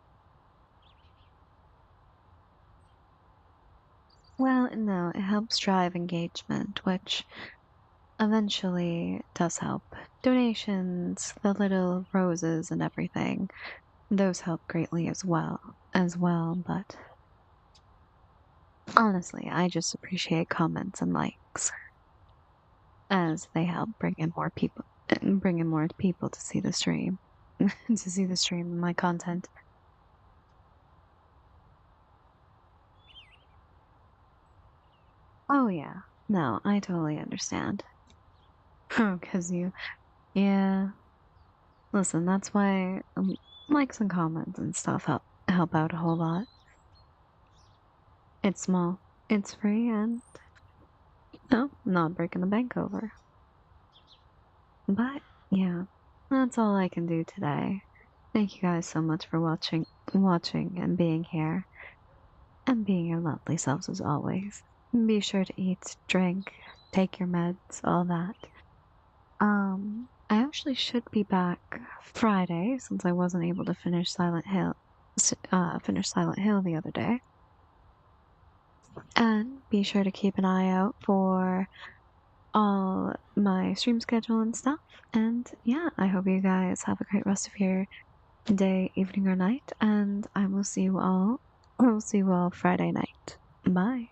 Well, no, it helps drive engagement, which eventually does help. Donations, the little roses and everything, those help greatly as well, but honestly, I just appreciate comments and likes as they help bring in more people to see the stream, to see the stream and my content. Oh yeah, no, I totally understand. Because yeah, listen, that's why likes and comments and stuff help out a whole lot. It's small, it's free, and no, not breaking the bank over. But yeah. That's all I can do today. Thank you guys so much for watching and being here and being your lovely selves as always. Be sure to eat, drink, take your meds, all that. I actually should be back Friday since I wasn't able to finish Silent Hill the other day. And be sure to keep an eye out for all my stream schedule and stuff. And yeah, I hope you guys have a great rest of your day, evening, or night. And I will see you all Friday night. Bye.